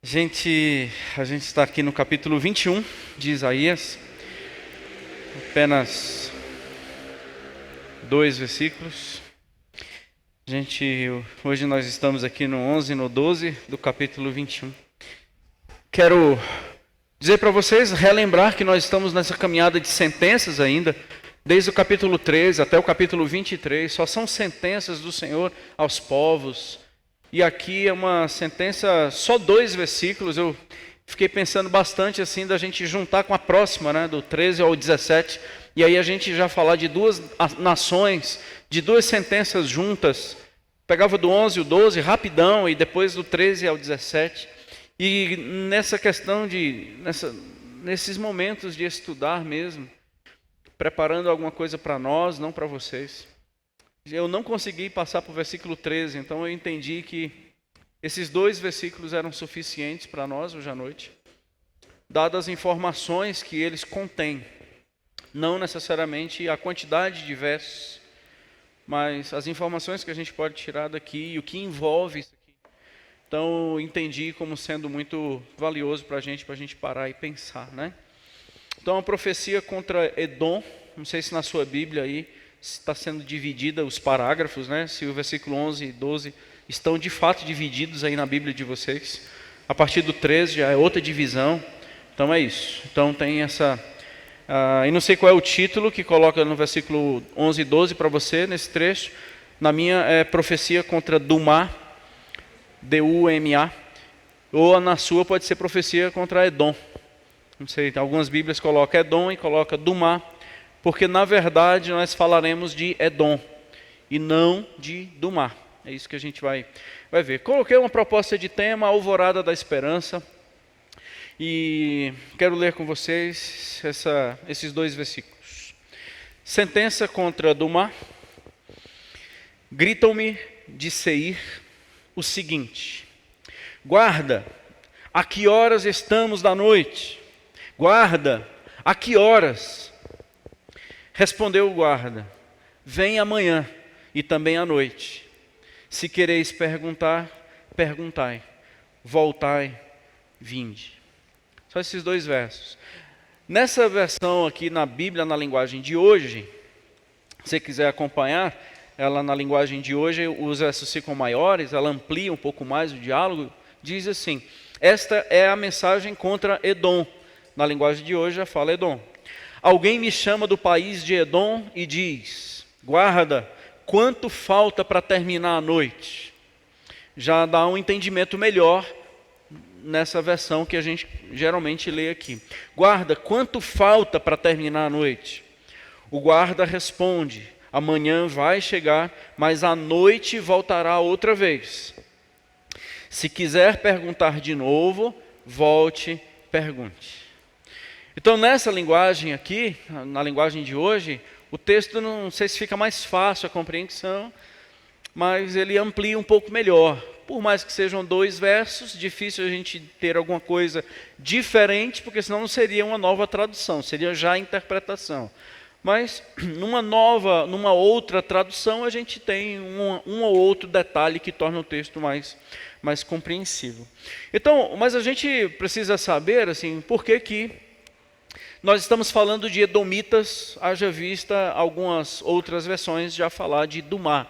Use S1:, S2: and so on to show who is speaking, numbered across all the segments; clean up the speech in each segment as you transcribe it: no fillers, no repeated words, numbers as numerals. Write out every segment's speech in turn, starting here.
S1: A gente está aqui no capítulo 21 de Isaías, apenas 2 versículos. Hoje nós estamos aqui no 11 e no 12 do capítulo 21. Quero dizer para vocês, relembrar que nós estamos nessa caminhada de sentenças ainda, desde o capítulo 13 até o capítulo 23, só são sentenças do Senhor aos povos. E aqui é uma sentença, só 2 versículos. Eu fiquei pensando bastante assim da gente juntar com a próxima, né, do 13 ao 17, e aí a gente já falar de 2 nações, de 2 sentenças juntas. Pegava do 11 ao 12 rapidão e depois do 13 ao 17. E nessa questão nesses momentos de estudar mesmo, preparando alguma coisa para nós, não para vocês. Eu não consegui passar para o versículo 13, então eu entendi que esses 2 versículos eram suficientes para nós hoje à noite, dadas as informações que eles contêm, não necessariamente a quantidade de versos, mas as informações que a gente pode tirar daqui e o que envolve isso aqui. Então eu entendi como sendo muito valioso para a gente parar e pensar, né? Então a profecia contra Edom, não sei se na sua Bíblia aí está sendo dividida os parágrafos, né? Se o versículo 11 e 12 estão de fato divididos aí na Bíblia de vocês. A partir do 13 já é outra divisão. Então é isso. Então tem essa... e não sei qual é o título que coloca no versículo 11 e 12 para você, nesse trecho. Na minha é profecia contra Dumá, D-U-M-A. Ou na sua pode ser profecia contra Edom. Não sei, algumas Bíblias colocam Edom e colocam Dumá, porque na verdade nós falaremos de Edom e não de Dumá. É isso que a gente vai ver. Coloquei uma proposta de tema, Alvorada da Esperança, e quero ler com vocês esses 2 versículos. Sentença contra Dumá. Gritam-me de Seir o seguinte: guarda, a que horas estamos da noite? Guarda, a que horas? Respondeu o guarda: vem amanhã e também à noite. Se quereis perguntar, perguntai. Voltai, vinde. Só esses 2 versos. Nessa versão aqui na Bíblia, na linguagem de hoje, se você quiser acompanhar, ela na linguagem de hoje, os versos ficam maiores, ela amplia um pouco mais o diálogo, diz assim: esta é a mensagem contra Edom. Na linguagem de hoje já fala Edom. Alguém me chama do país de Edom e diz: guarda, quanto falta para terminar a noite? Já dá um entendimento melhor nessa versão que a gente geralmente lê aqui. Guarda, quanto falta para terminar a noite? O guarda responde: amanhã vai chegar, mas à noite voltará outra vez. Se quiser perguntar de novo, volte, pergunte. Então, nessa linguagem aqui, na linguagem de hoje, o texto não sei se fica mais fácil a compreensão, mas ele amplia um pouco melhor. Por mais que sejam 2 versos, difícil a gente ter alguma coisa diferente, porque senão não seria uma nova tradução, seria já a interpretação. Mas numa outra tradução, a gente tem um ou outro detalhe que torna o texto mais compreensível. Então, mas a gente precisa saber, assim, por que nós estamos falando de edomitas, haja vista algumas outras versões já falar de Dumá.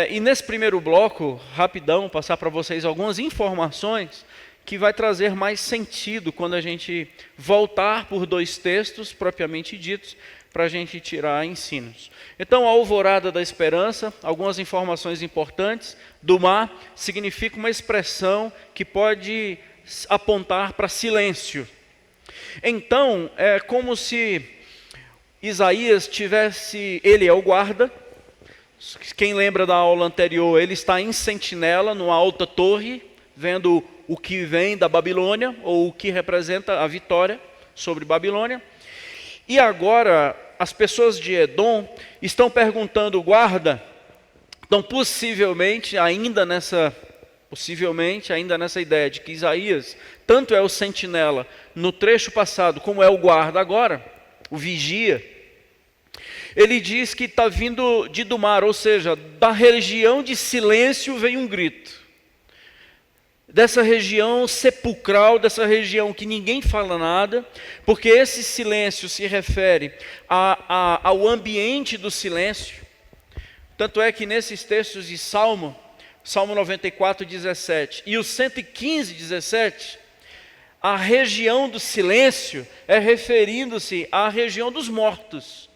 S1: E nesse primeiro bloco, rapidão, passar para vocês algumas informações que vai trazer mais sentido quando a gente voltar por 2 textos propriamente ditos, para a gente tirar ensinos. Então, a Alvorada da Esperança, algumas informações importantes. Dumá significa uma expressão que pode apontar para silêncio. Então, é como se Isaías ele é o guarda. Quem lembra da aula anterior, ele está em sentinela, numa alta torre, vendo o que vem da Babilônia, ou o que representa a vitória sobre Babilônia. E agora, as pessoas de Edom estão perguntando, guarda, então possivelmente ainda nessa ideia de que Isaías tanto é o sentinela no trecho passado, como é o guarda agora, o vigia. Ele diz que está vindo de Dumá, ou seja, da região de silêncio vem um grito. dessa região sepulcral, dessa região que ninguém fala nada, porque esse silêncio se refere ao ambiente do silêncio. Tanto é que nesses textos de Salmo 94, 17 e o 115, 17, a região do silêncio é referindo-se à região dos mortos.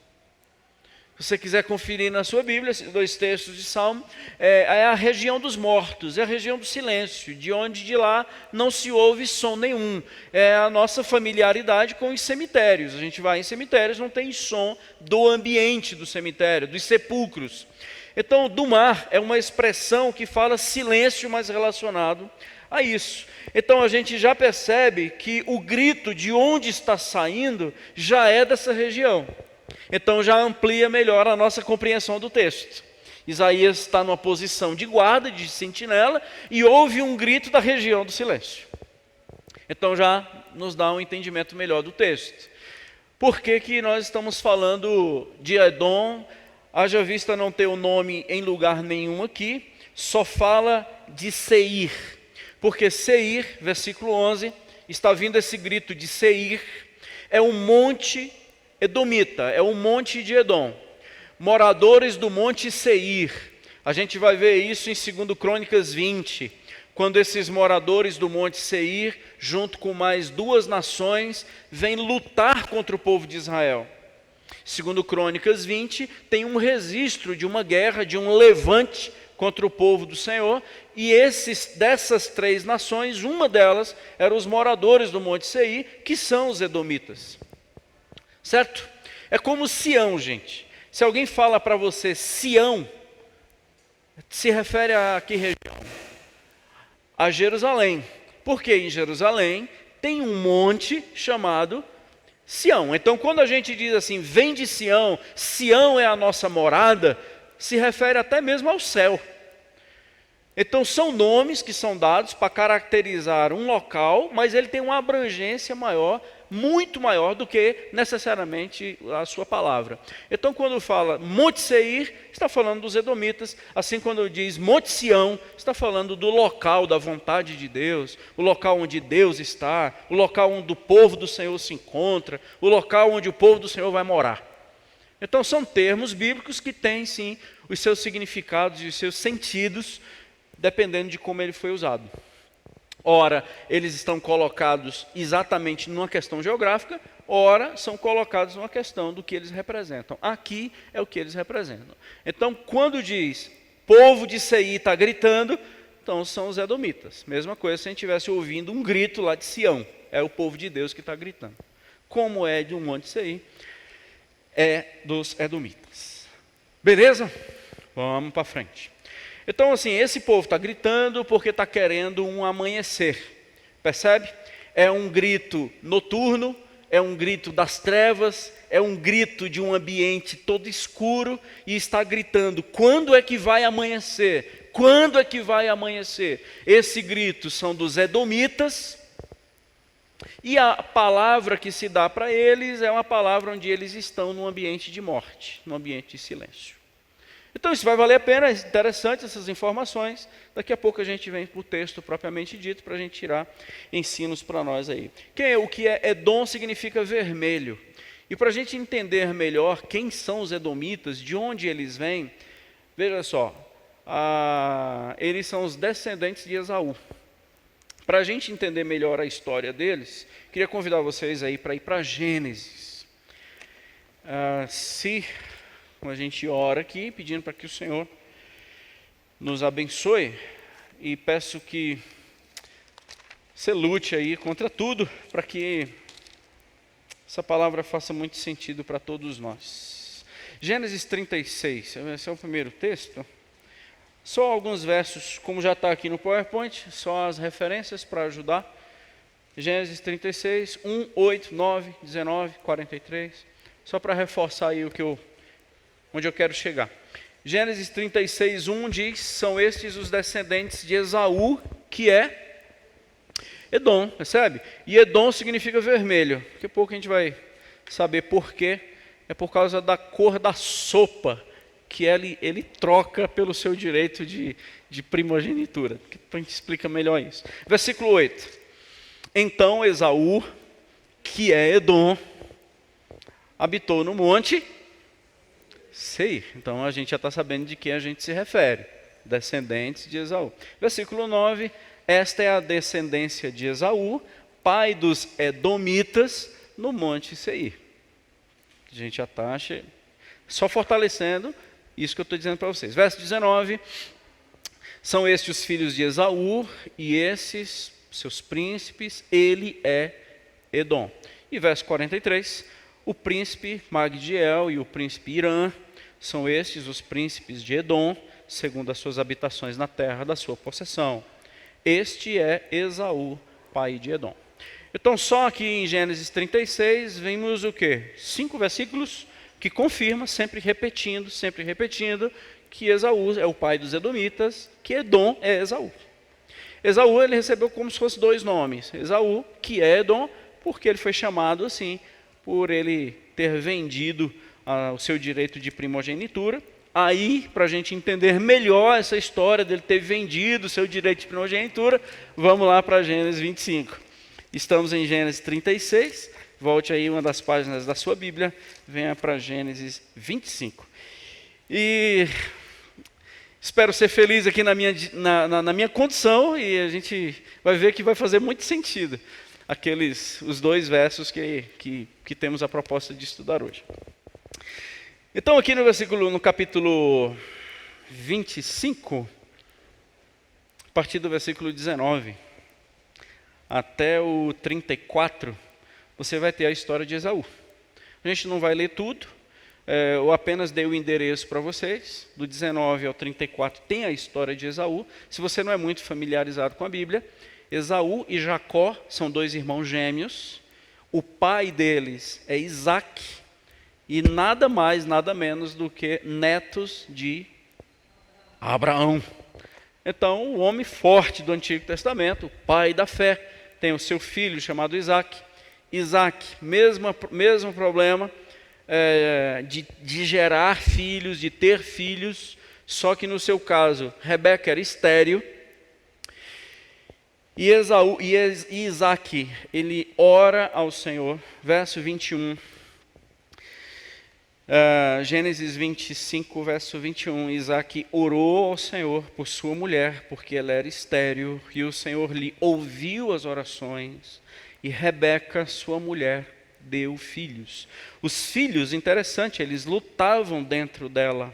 S1: Se você quiser conferir na sua Bíblia, esses dois textos de Salmo, é a região dos mortos, é a região do silêncio, de onde de lá não se ouve som nenhum. É a nossa familiaridade com os cemitérios. A gente vai em cemitérios, não tem som do ambiente do cemitério, dos sepulcros. Então, do mar é uma expressão que fala silêncio, mas relacionado a isso. Então, a gente já percebe que o grito de onde está saindo já é dessa região. Então, já amplia melhor a nossa compreensão do texto. Isaías está numa posição de guarda, de sentinela, e ouve um grito da região do silêncio. Então, já nos dá um entendimento melhor do texto. Por que que nós estamos falando de Edom? Haja vista não ter o nome em lugar nenhum aqui, só fala de Seir. Porque Seir, versículo 11, está vindo esse grito de Seir, é um monte edomita, é um monte de Edom. Moradores do monte Seir. A gente vai ver isso em 2 Crônicas 20, quando esses moradores do monte Seir, junto com mais duas nações, vêm lutar contra o povo de Israel. 2 Crônicas 20 tem um registro de uma guerra, de um levante contra o povo do Senhor, e dessas três nações, uma delas eram os moradores do Monte Seir, que são os edomitas. Certo? É como Sião, gente. Se alguém fala para você Sião, se refere a que região? A Jerusalém. Porque em Jerusalém tem um monte chamado Sião. Então, quando a gente diz assim, vem de Sião, Sião é a nossa morada, se refere até mesmo ao céu. Então, são nomes que são dados para caracterizar um local, mas ele tem uma abrangência maior, muito maior do que necessariamente a sua palavra. Então, quando fala Monte Seir, está falando dos edomitas, assim quando diz Monte Sião, está falando do local da vontade de Deus, o local onde Deus está, o local onde o povo do Senhor se encontra, o local onde o povo do Senhor vai morar. Então, são termos bíblicos que têm, sim, os seus significados e os seus sentidos, dependendo de como ele foi usado. Ora, eles estão colocados exatamente numa questão geográfica, ora, são colocados numa questão do que eles representam. Aqui é o que eles representam. Então, quando diz, povo de Seir está gritando, então são os edomitas. Mesma coisa se a gente estivesse ouvindo um grito lá de Sião, é o povo de Deus que está gritando. Como é de um monte de Seir, é dos edomitas. Beleza? Vamos para frente. Então, assim, esse povo está gritando porque está querendo um amanhecer, percebe? É um grito noturno, é um grito das trevas, é um grito de um ambiente todo escuro e está gritando, quando é que vai amanhecer? Quando é que vai amanhecer? Esse grito são dos edomitas e a palavra que se dá para eles é uma palavra onde eles estão num ambiente de morte, num ambiente de silêncio. Então isso vai valer a pena, é interessante essas informações. Daqui a pouco a gente vem para o texto propriamente dito, para a gente tirar ensinos para nós aí. O que é Edom significa vermelho. E para a gente entender melhor quem são os edomitas, de onde eles vêm, veja só, eles são os descendentes de Esaú. Para a gente entender melhor a história deles, queria convidar vocês aí para ir para Gênesis. A gente ora aqui, pedindo para que o Senhor nos abençoe, e peço que você lute aí contra tudo, para que essa palavra faça muito sentido para todos nós. Gênesis 36, esse é o primeiro texto. Só alguns versos, como já está aqui no PowerPoint, só as referências para ajudar. Gênesis 36, 1, 8, 9, 19, 43, só para reforçar aí onde eu quero chegar. Gênesis 36, 1 diz, são estes os descendentes de Esaú, que é Edom, percebe? E Edom significa vermelho. Daqui a pouco a gente vai saber por quê. É por causa da cor da sopa que ele troca pelo seu direito de primogenitura. A gente explica melhor isso. Versículo 8. Então Esaú, que é Edom, habitou no monte Seir. Então a gente já está sabendo de quem a gente se refere. Descendentes de Esaú. Versículo 9. Esta é a descendência de Esaú, pai dos Edomitas, no monte Seir. A gente já está só fortalecendo isso que eu estou dizendo para vocês. Verso 19. São estes os filhos de Esaú, e esses, seus príncipes, ele é Edom. E verso 43. O príncipe Magdiel e o príncipe Irã, são estes os príncipes de Edom, segundo as suas habitações na terra da sua possessão. Este é Esaú, pai de Edom. Então, só aqui em Gênesis 36, vemos o quê? 5 versículos que confirma, sempre repetindo, que Esaú é o pai dos Edomitas, que Edom é Esaú. Esaú, ele recebeu como se fosse 2 nomes. Esaú, que é Edom, porque ele foi chamado assim, por ele ter vendido o seu direito de primogenitura. Aí, para a gente entender melhor essa história dele ter vendido o seu direito de primogenitura, vamos lá para Gênesis 25. Estamos em Gênesis 36, volte aí uma das páginas da sua Bíblia, venha para Gênesis 25. E espero ser feliz aqui na minha condição, e a gente vai ver que vai fazer muito sentido os 2 versos que temos a proposta de estudar hoje. Então, aqui no capítulo 25, a partir do versículo 19 até o 34, você vai ter a história de Esaú. A gente não vai ler tudo, eu apenas dei o endereço para vocês. Do 19 ao 34 tem a história de Esaú. Se você não é muito familiarizado com a Bíblia, Esaú e Jacó são 2 irmãos gêmeos. O pai deles é Isaac, e nada mais, nada menos do que netos de Abraão. Então, o homem forte do Antigo Testamento, o pai da fé, tem o seu filho chamado Isaac. Isaac, mesmo problema de gerar filhos, de ter filhos, só que no seu caso, Rebeca era estéril. E Isaac, ele ora ao Senhor, verso 21. Gênesis 25, verso 21, Isaac orou ao Senhor por sua mulher, porque ela era estéril, e o Senhor lhe ouviu as orações, e Rebeca, sua mulher, deu filhos. Os filhos, interessante, eles lutavam dentro dela.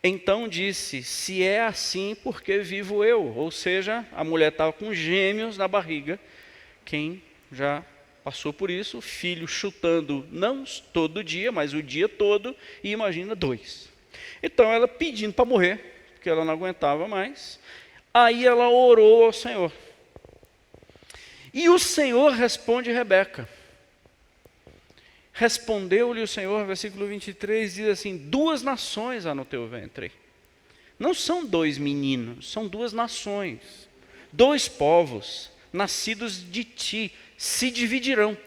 S1: Então disse, se é assim, por que vivo eu? Ou seja, a mulher estava com gêmeos na barriga. Quem já passou por isso, filho chutando, não todo dia, mas o dia todo, e imagina 2. Então ela pedindo para morrer, porque ela não aguentava mais. Aí ela orou ao Senhor. E o Senhor responde Rebeca. Respondeu-lhe o Senhor, versículo 23, diz assim, 2 nações há no teu ventre. Não são 2 meninos, são 2 nações. 2 povos, nascidos de ti, se dividirão.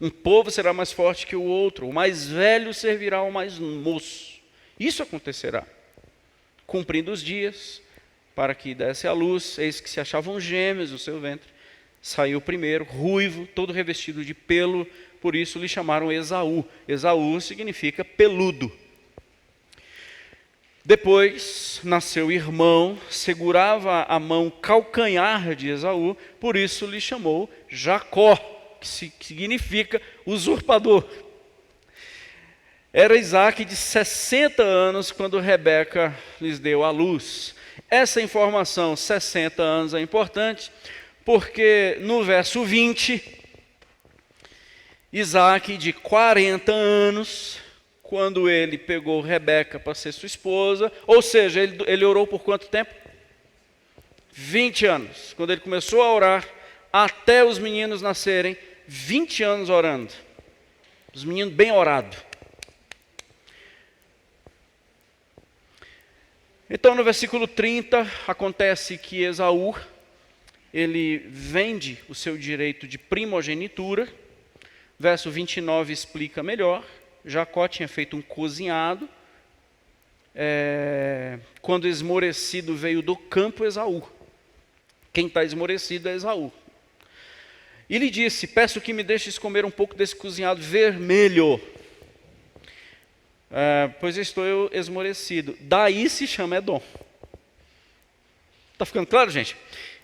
S1: Um povo será mais forte que o outro, o mais velho servirá ao mais moço. Isso acontecerá. Cumprindo os dias, para que desse à luz, eis que se achavam gêmeos no seu ventre. Saiu o primeiro, ruivo, todo revestido de pelo, por isso lhe chamaram Esaú. Esaú significa peludo. Depois nasceu o irmão, segurava a mão calcanhar de Esaú, por isso lhe chamou Jacó, que significa usurpador. Era Isaac de 60 anos quando Rebeca lhes deu à luz. Essa informação, 60 anos, é importante, porque no verso 20, Isaac de 40 anos, quando ele pegou Rebeca para ser sua esposa, ou seja, ele orou por quanto tempo? 20 anos. Quando ele começou a orar, até os meninos nascerem, 20 anos orando. Os meninos bem orados. Então, no versículo 30, acontece que Esaú, ele vende o seu direito de primogenitura. Verso 29 explica melhor. Jacó tinha feito um cozinhado, quando esmorecido veio do campo Esaú. Quem está esmorecido é Esaú. E lhe disse: peço que me deixes comer um pouco desse cozinhado vermelho, pois estou esmorecido. Daí se chama Edom. Está ficando claro, gente?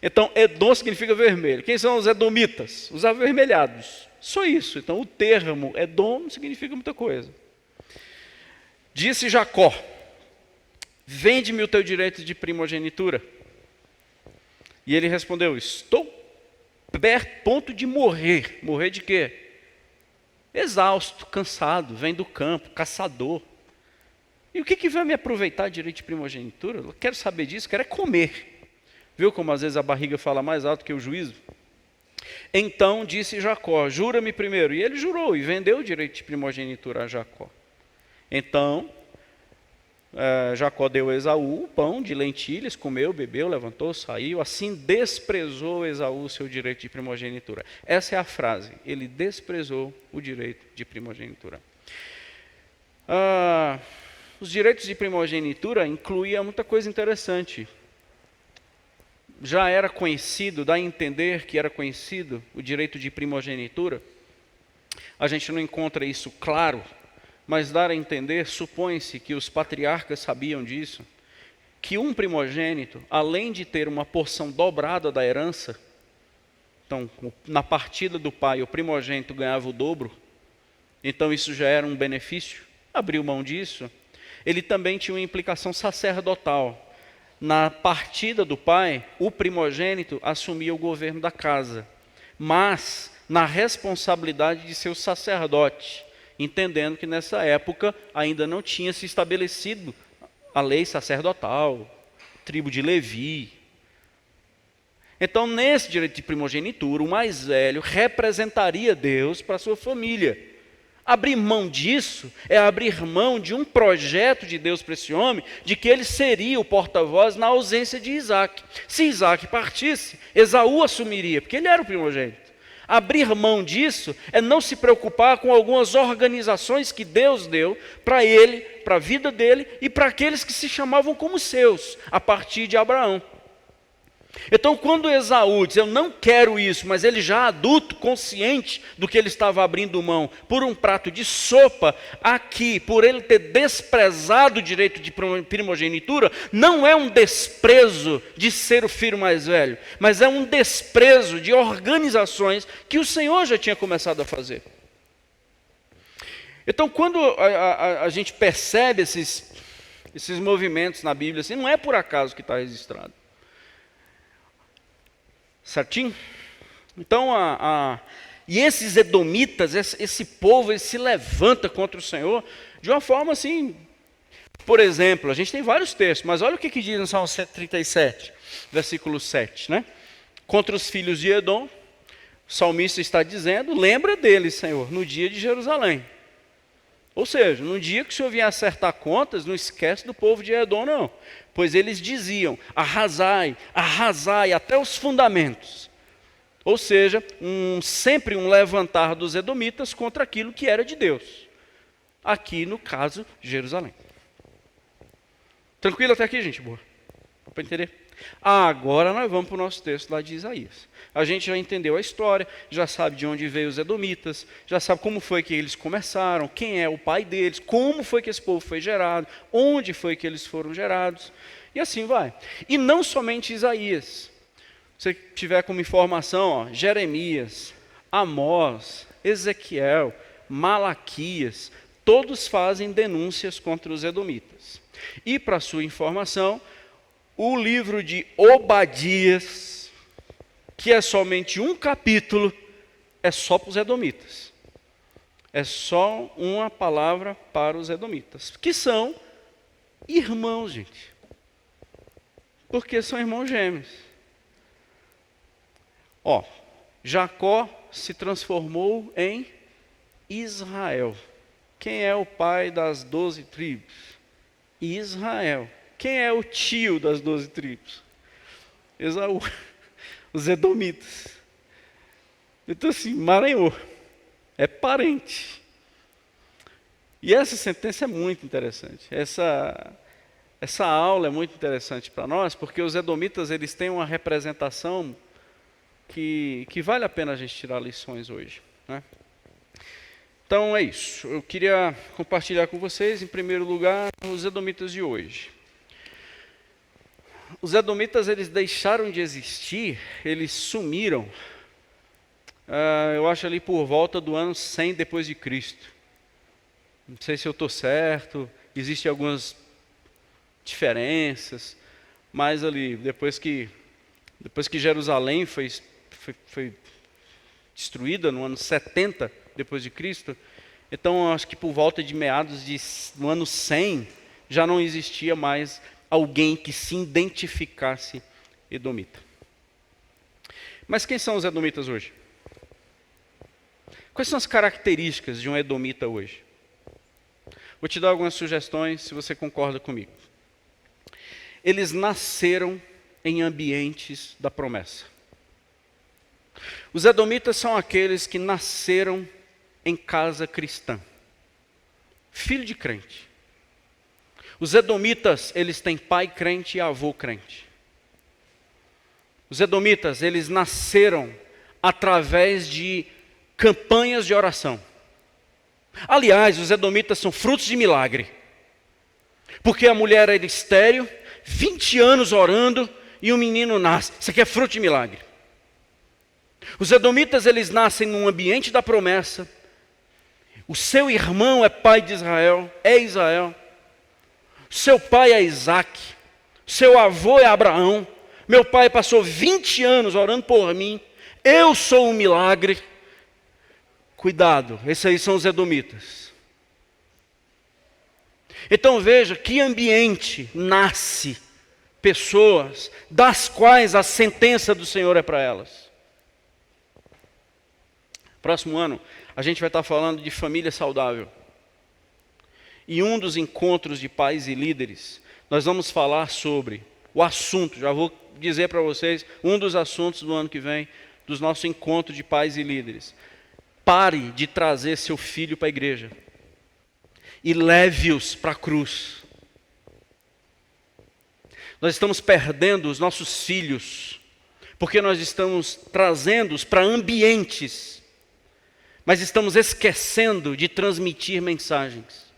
S1: Então, Edom significa vermelho. Quem são os edomitas? Os avermelhados. Só isso. Então, o termo Edom não significa muita coisa. Disse Jacó: vende-me o teu direito de primogenitura. E ele respondeu: estou ponto de morrer. Morrer de quê? Exausto, cansado, vem do campo, caçador. E o que vai me aproveitar de direito de primogenitura? Eu quero saber disso, quero é comer. Viu como às vezes a barriga fala mais alto que o juízo? Então disse Jacó: jura-me primeiro. E ele jurou e vendeu o direito de primogenitura a Jacó. Então Jacó deu a Esaú o pão de lentilhas, comeu, bebeu, levantou, saiu. Assim desprezou Esaú o seu direito de primogenitura. Essa é a frase: ele desprezou o direito de primogenitura. Os direitos de primogenitura incluíam muita coisa interessante. Já era conhecido, dá a entender que era conhecido o direito de primogenitura. A gente não encontra isso claro, mas dá a entender, supõe-se que os patriarcas sabiam disso, que um primogênito, além de ter uma porção dobrada da herança, então, na partida do pai, o primogênito ganhava o dobro, então isso já era um benefício, abriu mão disso. Ele também tinha uma implicação sacerdotal. Na partida do pai, o primogênito assumia o governo da casa, mas na responsabilidade de ser o sacerdote, entendendo que nessa época ainda não tinha se estabelecido a lei sacerdotal, tribo de Levi. Então, nesse direito de primogenitura, o mais velho representaria Deus para a sua família. Abrir mão disso é abrir mão de um projeto de Deus para esse homem, de que ele seria o porta-voz na ausência de Isaac. Se Isaac partisse, Esaú assumiria, porque ele era o primogênito. Abrir mão disso é não se preocupar com algumas organizações que Deus deu para ele, para a vida dele e para aqueles que se chamavam como seus, a partir de Abraão. Então, quando Esaú diz: eu não quero isso, mas ele já adulto, consciente do que ele estava abrindo mão por um prato de sopa, aqui, por ele ter desprezado o direito de primogenitura, não é um desprezo de ser o filho mais velho, mas é um desprezo de organizações que o Senhor já tinha começado a fazer. Então, quando a gente percebe esses movimentos na Bíblia, assim, não é por acaso que está registrado. Certinho? Então, e esses edomitas, esse povo, ele se levanta contra o Senhor de uma forma assim. Por exemplo, a gente tem vários textos, mas olha o que diz no Salmo 137, versículo 7, né? Contra os filhos de Edom, o salmista está dizendo: lembra deles, Senhor, no dia de Jerusalém. Ou seja, no dia que o Senhor vier acertar contas, não esquece do povo de Edom, não. Pois eles diziam: arrasai, arrasai até os fundamentos. Ou seja, sempre um levantar dos edomitas contra aquilo que era de Deus. Aqui, no caso, Jerusalém. Tranquilo até aqui, gente? Boa. Para entender? Agora nós vamos para o nosso texto lá de Isaías. A gente já entendeu a história, já sabe de onde veio os edomitas, já sabe como foi que eles começaram, quem é o pai deles, como foi que esse povo foi gerado, onde foi que eles foram gerados, e assim vai. E não somente Isaías. Se você tiver como informação, Jeremias, Amós, Ezequiel, Malaquias, todos fazem denúncias contra os edomitas. E para sua informação, o livro de Obadias, que é somente um capítulo, é só para os edomitas. É só uma palavra para os edomitas, que são irmãos, gente. Porque são irmãos gêmeos. Jacó se transformou em Israel. Quem é o pai das 12 tribos? Israel. Quem é o tio das 12 tribos? Esaú. Os edomitas. Então assim, Maranhão. É parente. E essa sentença é muito interessante. Essa aula é muito interessante para nós, porque os edomitas eles têm uma representação que vale a pena a gente tirar lições hoje, né? Então é isso. Eu queria compartilhar com vocês, em primeiro lugar, os edomitas de hoje. Os edomitas eles deixaram de existir, eles sumiram. Eu acho ali por volta do ano 100 depois de Cristo. Não sei se eu estou certo. Existem algumas diferenças, mas ali depois que Jerusalém foi destruída no ano 70 depois de Cristo, então acho que por volta de meados do ano 100 já não existia mais alguém que se identificasse edomita. Mas quem são os edomitas hoje? Quais são as características de um edomita hoje? Vou te dar algumas sugestões, se você concorda comigo. Eles nasceram em ambientes da promessa. Os edomitas são aqueles que nasceram em casa cristã, filho de crente. Os edomitas, eles têm pai crente e avô crente. Os edomitas, eles nasceram através de campanhas de oração. Aliás, os edomitas são frutos de milagre. Porque a mulher era estéril, 20 anos orando e o menino nasce. Isso aqui é fruto de milagre. Os edomitas, eles nascem num ambiente da promessa. O seu irmão é pai de Israel, é Israel. Seu pai é Isaac. Seu avô é Abraão. Meu pai passou 20 anos orando por mim. Eu sou um milagre. Cuidado, esses aí são os edomitas. Então veja que ambiente nasce pessoas das quais a sentença do Senhor é para elas. Próximo ano, a gente vai estar falando de família saudável. E um dos encontros de pais e líderes, nós vamos falar sobre o assunto, já vou dizer para vocês, um dos assuntos do ano que vem, dos nossos encontros de pais e líderes. Pare de trazer seu filho para a igreja e leve-os para a cruz. Nós estamos perdendo os nossos filhos, porque nós estamos trazendo-os para ambientes, mas estamos esquecendo de transmitir mensagens.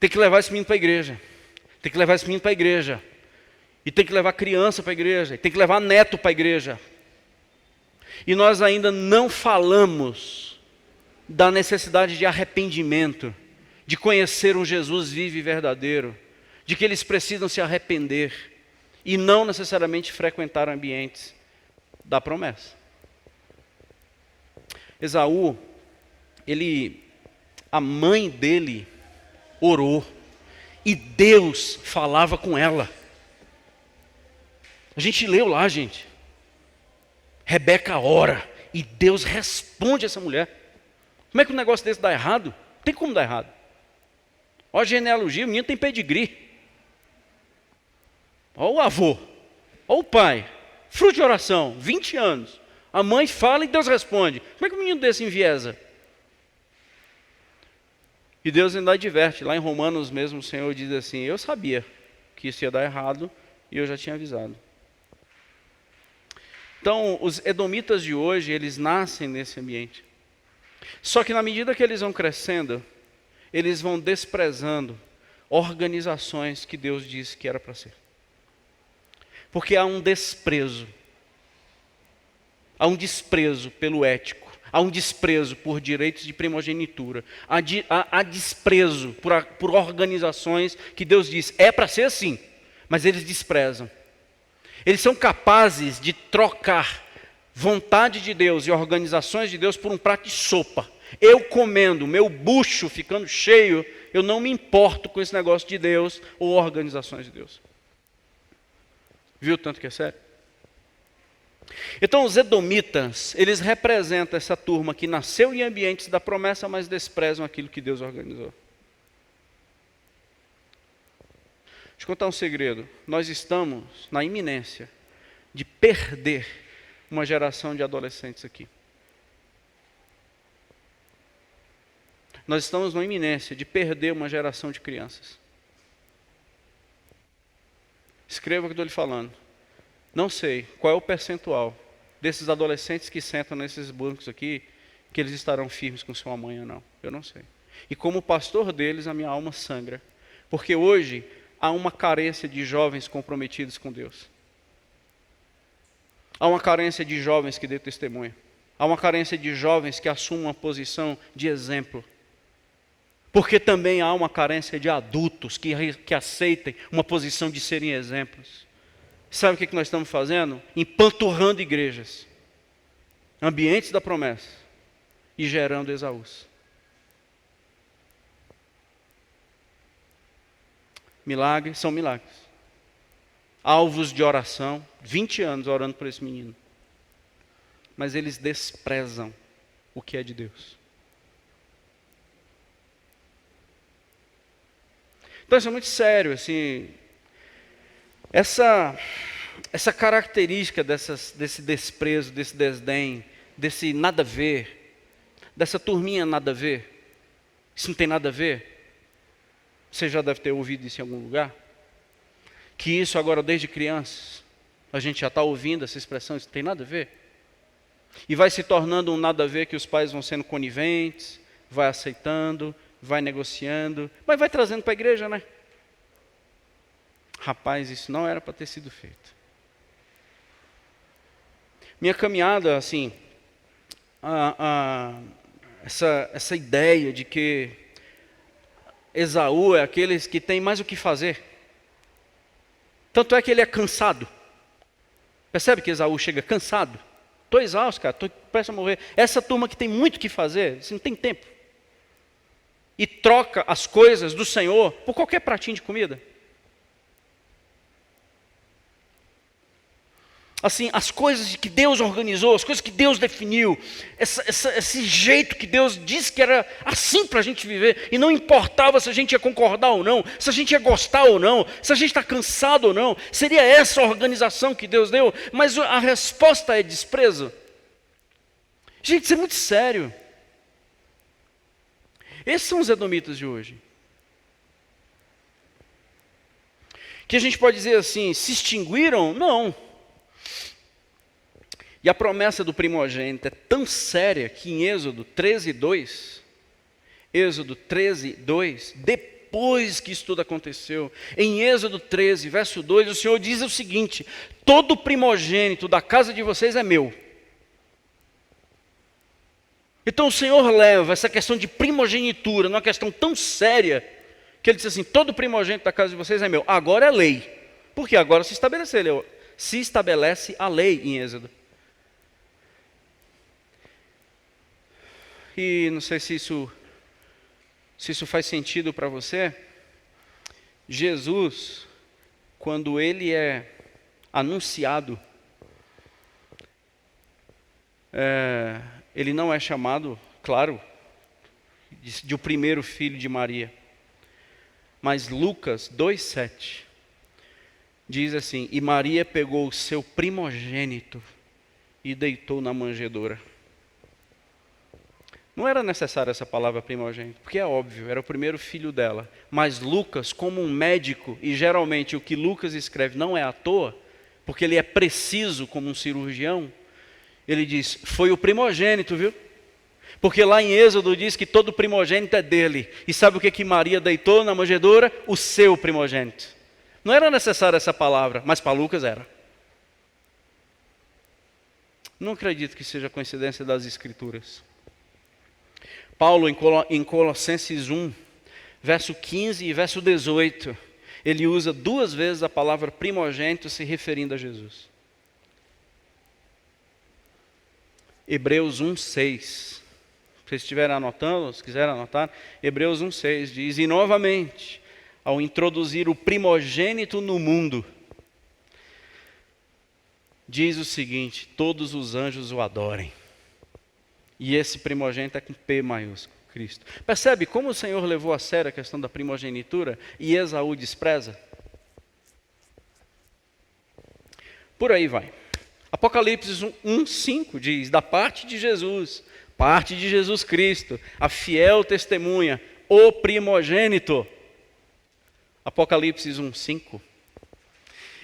S1: Tem que levar esse menino para a igreja. Tem que levar esse menino para a igreja. E tem que levar criança para a igreja. E tem que levar neto para a igreja. E nós ainda não falamos da necessidade de arrependimento, de conhecer um Jesus vivo e verdadeiro, de que eles precisam se arrepender e não necessariamente frequentar ambientes da promessa. Esaú, a mãe dele orou e Deus falava com ela. A gente leu lá, gente. Rebeca ora e Deus responde a essa mulher. Como é que um negócio desse dá errado? Não tem como dar errado. Olha a genealogia, o menino tem pedigree. Olha o avô, olha o pai. Fruto de oração, 20 anos. A mãe fala e Deus responde. Como é que um menino desse enviesa? E Deus ainda adverte, lá em Romanos mesmo o Senhor diz assim, eu sabia que isso ia dar errado e eu já tinha avisado. Então, os edomitas de hoje, eles nascem nesse ambiente. Só que na medida que eles vão crescendo, eles vão desprezando organizações que Deus disse que era para ser. Porque há um desprezo. Há um desprezo pelo ético. Há um desprezo por direitos de primogenitura. Há desprezo por organizações que Deus diz, é para ser assim, mas eles desprezam. Eles são capazes de trocar vontade de Deus e organizações de Deus por um prato de sopa. Eu comendo, meu bucho ficando cheio, eu não me importo com esse negócio de Deus ou organizações de Deus. Viu tanto que é sério? Então os edomitas, eles representam essa turma que nasceu em ambientes da promessa, mas desprezam aquilo que Deus organizou. Deixa eu contar um segredo. Nós estamos na iminência de perder uma geração de adolescentes aqui. nós estamos na iminência de perder uma geração de crianças. Escreva o que eu estou lhe falando. Não sei qual é o percentual desses adolescentes que sentam nesses bancos aqui, que eles estarão firmes com sua mãe ou não. Eu não sei. E como pastor deles, a minha alma sangra. Porque hoje há uma carência de jovens comprometidos com Deus. Há uma carência de jovens que dê testemunho. Há uma carência de jovens que assumam uma posição de exemplo. Porque também há uma carência de adultos que aceitem uma posição de serem exemplos. Sabe o que nós estamos fazendo? Empanturrando igrejas, ambientes da promessa e gerando Esaús. Milagres são milagres. Alvos de oração, 20 anos orando por esse menino. Mas eles desprezam o que é de Deus. Então isso é muito sério, assim. Essa característica desse desprezo, desse desdém, desse nada a ver, dessa turminha nada a ver, isso não tem nada a ver. Você já deve ter ouvido isso em algum lugar. Que isso agora desde crianças, a gente já está ouvindo essa expressão, isso não tem nada a ver. E vai se tornando um nada a ver que os pais vão sendo coniventes, vai aceitando, vai negociando, mas vai trazendo para a igreja, né? Rapaz, isso não era para ter sido feito. Minha caminhada, assim, essa ideia de que Esaú é aqueles que têm mais o que fazer. Tanto é que ele é cansado. Percebe que Esaú chega cansado? Estou exausto, cara, estou prestes a morrer. Essa turma que tem muito o que fazer, você não tem tempo. E troca as coisas do Senhor por qualquer pratinho de comida. Assim, as coisas que Deus organizou, as coisas que Deus definiu, esse jeito que Deus disse que era assim para a gente viver, e não importava se a gente ia concordar ou não, se a gente ia gostar ou não, se a gente está cansado ou não, seria essa a organização que Deus deu, mas a resposta é desprezo. Gente, isso é muito sério. Esses são os edomitas de hoje. Que a gente pode dizer assim, se extinguiram? Não. E a promessa do primogênito é tão séria que em Êxodo 13:2, depois que isso tudo aconteceu, em Êxodo 13, verso 2, o Senhor diz o seguinte: todo primogênito da casa de vocês é meu. Então o Senhor leva essa questão de primogenitura, numa questão tão séria, que Ele diz assim, todo primogênito da casa de vocês é meu. Agora é lei. Porque agora se estabelece a lei em Êxodo. E não sei se isso faz sentido para você. Jesus, quando Ele é anunciado, Ele não é chamado, claro, de o primeiro filho de Maria. Mas Lucas 2:7 diz assim, e Maria pegou o seu primogênito e deitou na manjedoura. Não era necessária essa palavra primogênito, porque é óbvio, era o primeiro filho dela. Mas Lucas, como um médico, e geralmente o que Lucas escreve não é à toa, porque ele é preciso como um cirurgião, ele diz, foi o primogênito, viu? Porque lá em Êxodo diz que todo primogênito é dele. E sabe o que Maria deitou na manjedoura? O seu primogênito. Não era necessária essa palavra, mas para Lucas era. Não acredito que seja coincidência das Escrituras. Paulo, em Colossenses 1, verso 15 e verso 18, ele usa 2 vezes a palavra primogênito se referindo a Jesus. Hebreus 1:6. Se vocês estiverem anotando, se quiserem anotar, Hebreus 1:6 diz, e novamente, ao introduzir o primogênito no mundo, diz o seguinte, todos os anjos o adorem. E esse primogênito é com P maiúsculo, Cristo. Percebe como o Senhor levou a sério a questão da primogenitura e Esaú despreza? Por aí vai. Apocalipse 1:5 diz, da parte de Jesus, parte de Jesus Cristo, a fiel testemunha, o primogênito. Apocalipse 1:5.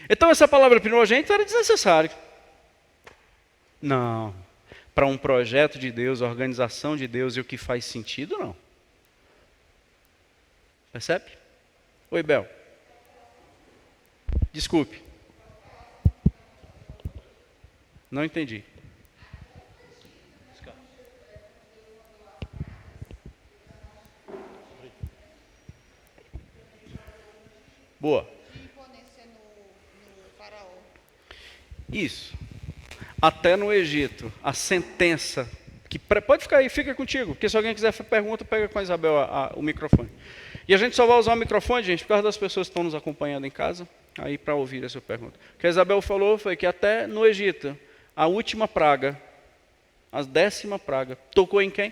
S1: Então essa palavra primogênito era desnecessária. Não. Para um projeto de Deus, a organização de Deus e o que faz sentido, não. Percebe? Oi, Bel. Desculpe. Não entendi. Boa. Isso. Até no Egito, a sentença, que pode ficar aí, fica contigo, porque se alguém quiser pergunta, pega com a Isabel o microfone. E a gente só vai usar o microfone, gente, por causa das pessoas que estão nos acompanhando em casa, aí para ouvir essa pergunta. O que a Isabel falou foi que até no Egito, a última praga, a 10ª praga, tocou em quem?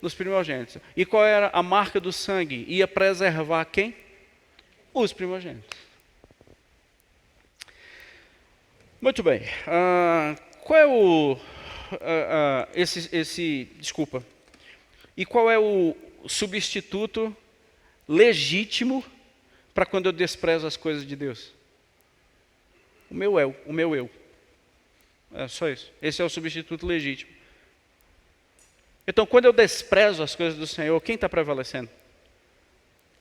S1: Nos primogênitos. E qual era a marca do sangue? Ia preservar quem? Os primogênitos. Muito bem. Qual é o... desculpa. E qual é o substituto legítimo para quando eu desprezo as coisas de Deus? O meu eu. É só isso. Esse é o substituto legítimo. Então, quando eu desprezo as coisas do Senhor, quem está prevalecendo?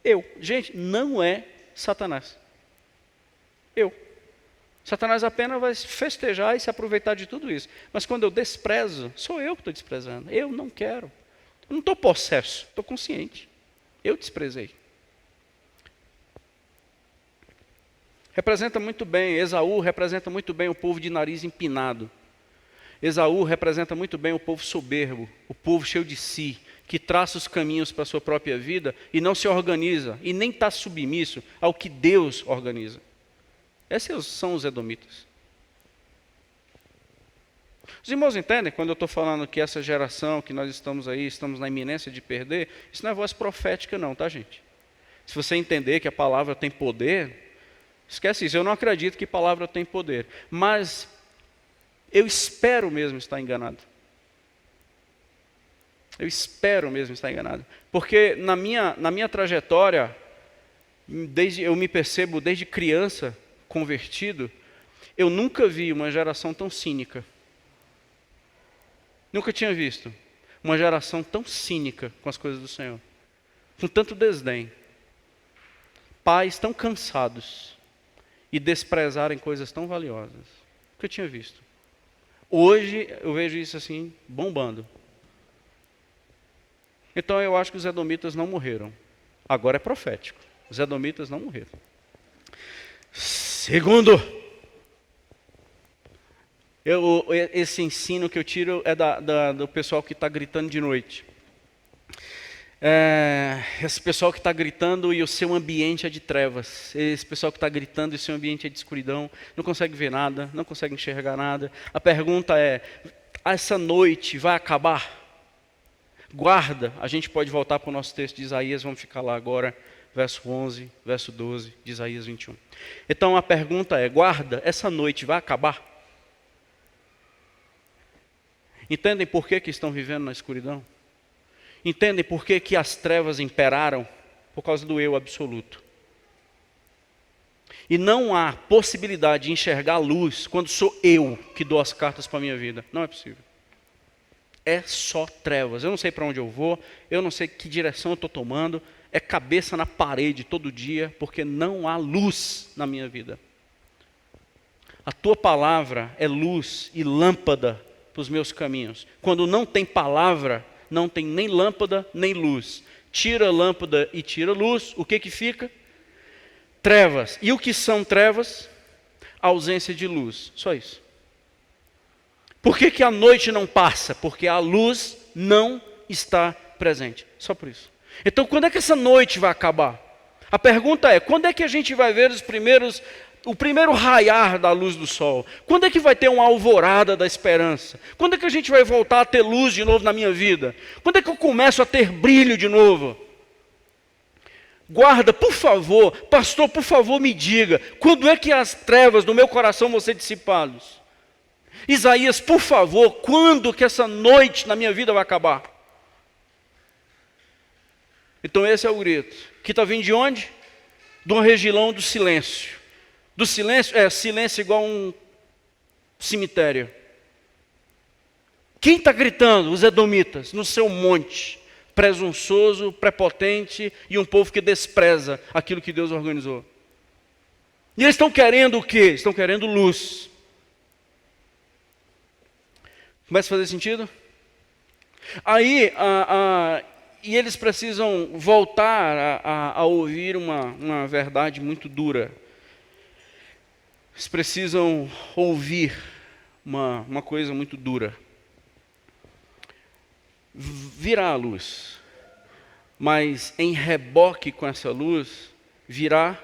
S1: Eu. Gente, não é Satanás. Eu. Satanás apenas vai festejar e se aproveitar de tudo isso. Mas quando eu desprezo, sou eu que estou desprezando. Eu não quero. Eu não estou possesso, estou consciente. Eu desprezei. Representa muito bem, Esaú representa muito bem o povo de nariz empinado. Esaú representa muito bem o povo soberbo, o povo cheio de si, que traça os caminhos para a sua própria vida e não se organiza, e nem está submisso ao que Deus organiza. Esses são os edomitas. Os irmãos entendem quando eu estou falando que essa geração que nós estamos aí, estamos na iminência de perder, isso não é voz profética não, tá gente? Se você entender que a palavra tem poder, esquece isso, eu não acredito que a palavra tem poder, mas eu espero mesmo estar enganado. Eu espero mesmo estar enganado. Porque na minha trajetória, eu me percebo desde criança, convertido, eu nunca vi uma geração tão cínica. Nunca tinha visto uma geração tão cínica com as coisas do Senhor. Com tanto desdém. Pais tão cansados e desprezarem coisas tão valiosas. Nunca tinha visto. Hoje eu vejo isso assim, bombando. Então eu acho que os edomitas não morreram. Agora é profético. Os edomitas não morreram. Segundo, esse ensino que eu tiro é do pessoal que está gritando de noite. Esse pessoal que está gritando e o seu ambiente é de trevas. Esse pessoal que está gritando e o seu ambiente é de escuridão. Não consegue ver nada, não consegue enxergar nada. A pergunta é, essa noite vai acabar? Guarda, a gente pode voltar para o nosso texto de Isaías, vamos ficar lá agora. Verso 11, verso 12 de Isaías 21. Então a pergunta é, guarda, essa noite vai acabar? Entendem por que estão vivendo na escuridão? Entendem por que as trevas imperaram? Por causa do eu absoluto. E não há possibilidade de enxergar a luz quando sou eu que dou as cartas para a minha vida. Não é possível. É só trevas. Eu não sei para onde eu vou, eu não sei que direção eu estou tomando. É cabeça na parede todo dia, porque não há luz na minha vida. A tua palavra é luz e lâmpada para os meus caminhos. Quando não tem palavra, não tem nem lâmpada nem luz. Tira a lâmpada e tira a luz, o que fica? Trevas. E o que são trevas? Ausência de luz. Só isso. Por que a noite não passa? Porque a luz não está presente. Só por isso. Então, quando é que essa noite vai acabar? A pergunta é, quando é que a gente vai ver o primeiro raiar da luz do sol? Quando é que vai ter uma alvorada da esperança? Quando é que a gente vai voltar a ter luz de novo na minha vida? Quando é que eu começo a ter brilho de novo? Guarda, por favor, pastor, por favor, me diga, quando é que as trevas do meu coração vão ser dissipadas? Isaías, por favor, quando que essa noite na minha vida vai acabar? Então esse é o grito, que está vindo de onde? Do regilão do silêncio. Do silêncio, silêncio igual um cemitério. Quem está gritando? Os edomitas, no seu monte, presunçoso, prepotente e um povo que despreza aquilo que Deus organizou. E eles estão querendo o quê? Estão querendo luz. Começa a fazer sentido? Aí, e eles precisam voltar a ouvir uma verdade muito dura. Eles precisam ouvir uma coisa muito dura. Virá a luz, mas em reboque com essa luz, virá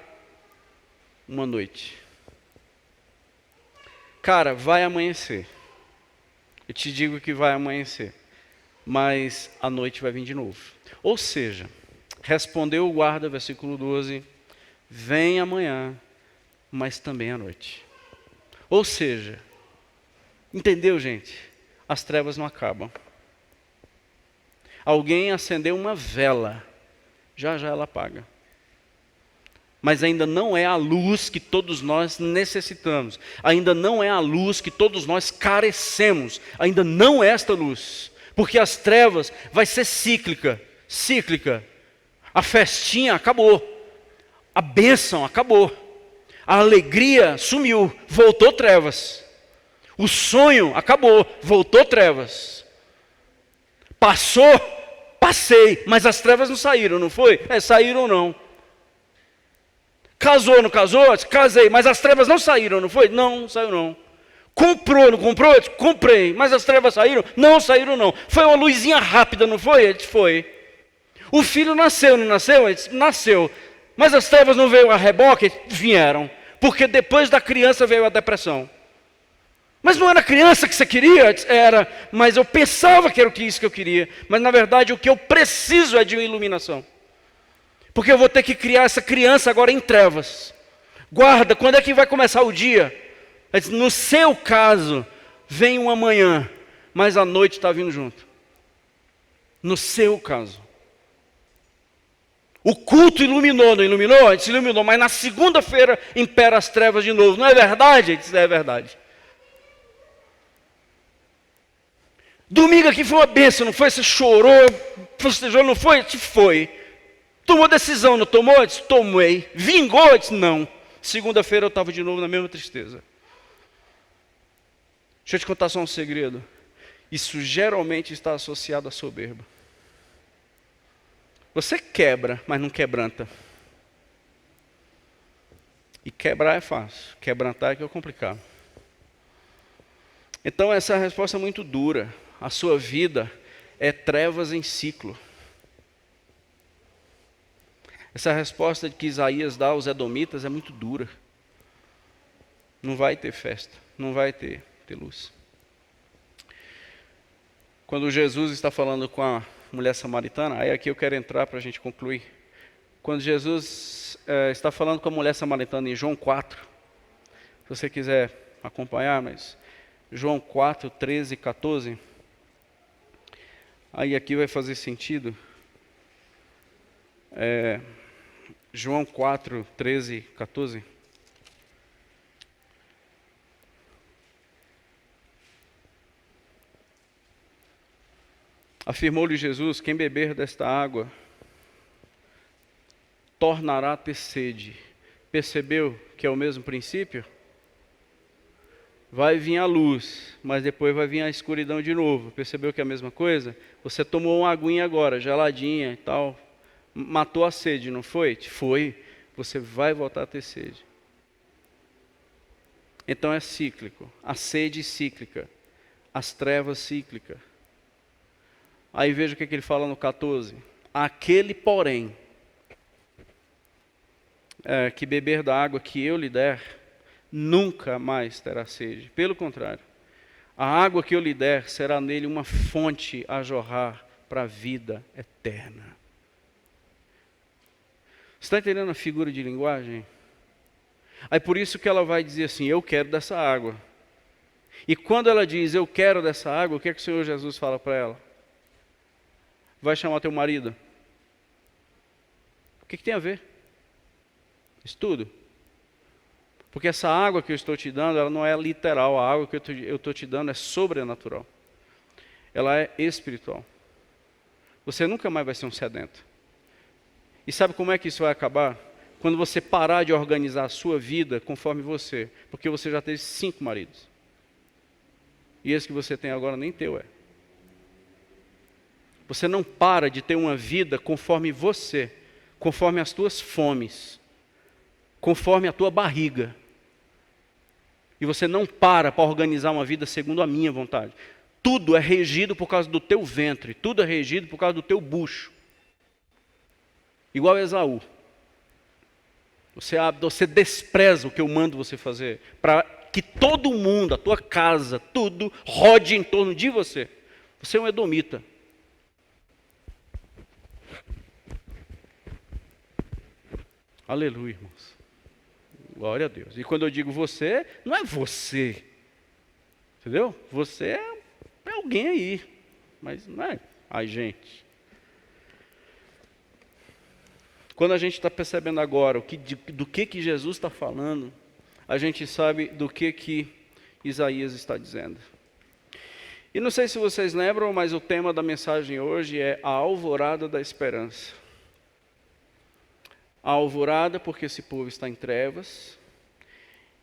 S1: uma noite. Cara, vai amanhecer. Eu te digo que vai amanhecer, mas a noite vai vir de novo. Ou seja, respondeu o guarda, versículo 12, vem amanhã, mas também à noite. Ou seja, entendeu, gente? As trevas não acabam. Alguém acendeu uma vela, já já ela apaga. Mas ainda não é a luz que todos nós necessitamos. Ainda não é a luz que todos nós carecemos. Ainda não é esta luz. Porque as trevas vai ser cíclica. A festinha acabou. A bênção acabou. A alegria sumiu, voltou trevas. O sonho acabou, voltou trevas. Passei, mas as trevas não saíram, não foi? Saíram ou não? Casou, não casou? Casei, mas as trevas não saíram, não foi? Não saiu não. Comprou, não comprou? Comprei, mas as trevas saíram? Não saíram não. Foi uma luzinha rápida, não foi? Foi. O filho nasceu, não nasceu? Nasceu. Mas as trevas não veio a reboque? Vieram. Porque depois da criança veio a depressão. Mas não era a criança que você queria? Era, mas eu pensava que era isso que eu queria. Mas na verdade o que eu preciso é de uma iluminação. Porque eu vou ter que criar essa criança agora em trevas. Guarda, quando é que vai começar o dia? No seu caso, vem uma manhã, mas a noite está vindo junto. No seu caso. O culto iluminou, não iluminou? A gente se iluminou, mas na segunda-feira impera as trevas de novo. Não é verdade? Isso é verdade. Domingo aqui foi uma bênção, não foi? Você chorou, festejou, não foi? Foi. Tomou decisão, não tomou? Disse, tomei. Vingou? Disse, não. Segunda-feira eu estava de novo na mesma tristeza. Deixa eu te contar só um segredo. Isso geralmente está associado à soberba. Você quebra, mas não quebranta. E quebrar é fácil, quebrantar é que é complicado. Então essa resposta é muito dura. A sua vida é trevas em ciclo. Essa resposta que Isaías dá aos edomitas é muito dura. Não vai ter festa, não vai ter luz. Quando Jesus está falando com a mulher samaritana, aí aqui eu quero entrar para a gente concluir. Quando Jesus está falando com a mulher samaritana em João 4, se você quiser acompanhar, mas João 4, 13 e 14, aí aqui vai fazer sentido. João 4, 13 e 14. Afirmou-lhe Jesus, quem beber desta água tornará a ter sede. Percebeu que é o mesmo princípio? Vai vir a luz, mas depois vai vir a escuridão de novo. Percebeu que é a mesma coisa? Você tomou uma aguinha agora, geladinha e tal, matou a sede, não foi? Foi. Você vai voltar a ter sede. Então é cíclico. A sede cíclica. As trevas cíclicas. Aí veja o que ele fala no 14. Aquele, porém, que beber da água que eu lhe der, nunca mais terá sede. Pelo contrário, a água que eu lhe der será nele uma fonte a jorrar para a vida eterna. Você está entendendo a figura de linguagem? Aí por isso que ela vai dizer assim, eu quero dessa água. E quando ela diz, eu quero dessa água, o que é que o Senhor Jesus fala para ela? Vai chamar teu marido. O que tem a ver? Isso tudo. Porque essa água que eu estou te dando, ela não é literal. A água que eu estou te dando é sobrenatural. Ela é espiritual. Você nunca mais vai ser um sedento. E sabe como é que isso vai acabar? Quando você parar de organizar a sua vida conforme você. Porque você já teve 5 maridos. E esse que você tem agora nem teu é. Você não para de ter uma vida conforme você. Conforme as tuas fomes. Conforme a tua barriga. E você não para organizar uma vida segundo a minha vontade. Tudo é regido por causa do teu ventre. Tudo é regido por causa do teu bucho. Igual Esaú. Você despreza o que eu mando você fazer. Para que todo mundo, a tua casa, tudo rode em torno de você. Você é um edomita. Aleluia, irmãos. Glória a Deus. E quando eu digo você, não é você. Entendeu? Você é alguém aí. Mas não é a gente. Quando a gente está percebendo agora do que Jesus está falando, a gente sabe do que Isaías está dizendo. E não sei se vocês lembram, mas o tema da mensagem hoje é a alvorada da esperança. A alvorada porque esse povo está em trevas.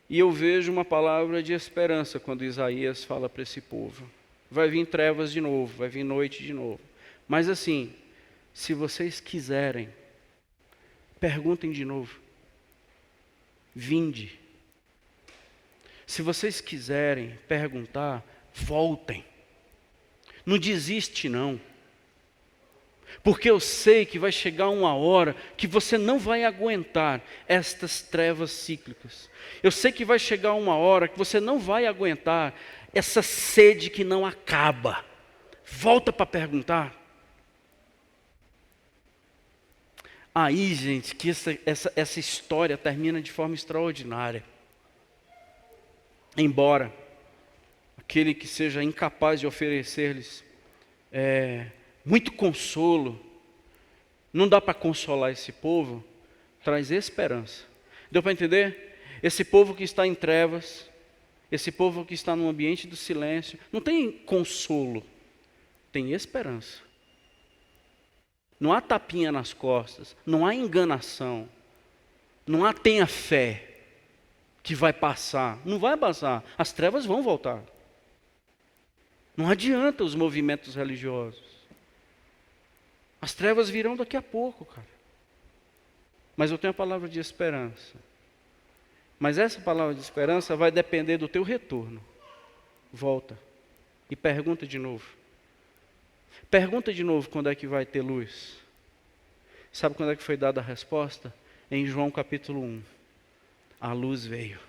S1: E eu vejo uma palavra de esperança quando Isaías fala para esse povo. Vai vir trevas de novo, vai vir noite de novo. Mas assim, se vocês quiserem, perguntem de novo. Vinde. Se vocês quiserem perguntar, voltem. Não desiste não. Porque eu sei que vai chegar uma hora que você não vai aguentar estas trevas cíclicas. Eu sei que vai chegar uma hora que você não vai aguentar essa sede que não acaba. Volta para perguntar. Aí, gente, que essa história termina de forma extraordinária. Embora aquele que seja incapaz de oferecer-lhes muito consolo, não dá para consolar esse povo, traz esperança. Deu para entender? Esse povo que está em trevas, esse povo que está num ambiente do silêncio, não tem consolo, tem esperança. Não há tapinha nas costas, não há enganação, não há tenha fé que vai passar, não vai passar, as trevas vão voltar. Não adianta os movimentos religiosos. As trevas virão daqui a pouco, cara. Mas eu tenho a palavra de esperança. Mas essa palavra de esperança vai depender do teu retorno. Volta e pergunta de novo. Pergunta de novo quando é que vai ter luz. Sabe quando é que foi dada a resposta? Em João capítulo 1. A luz veio.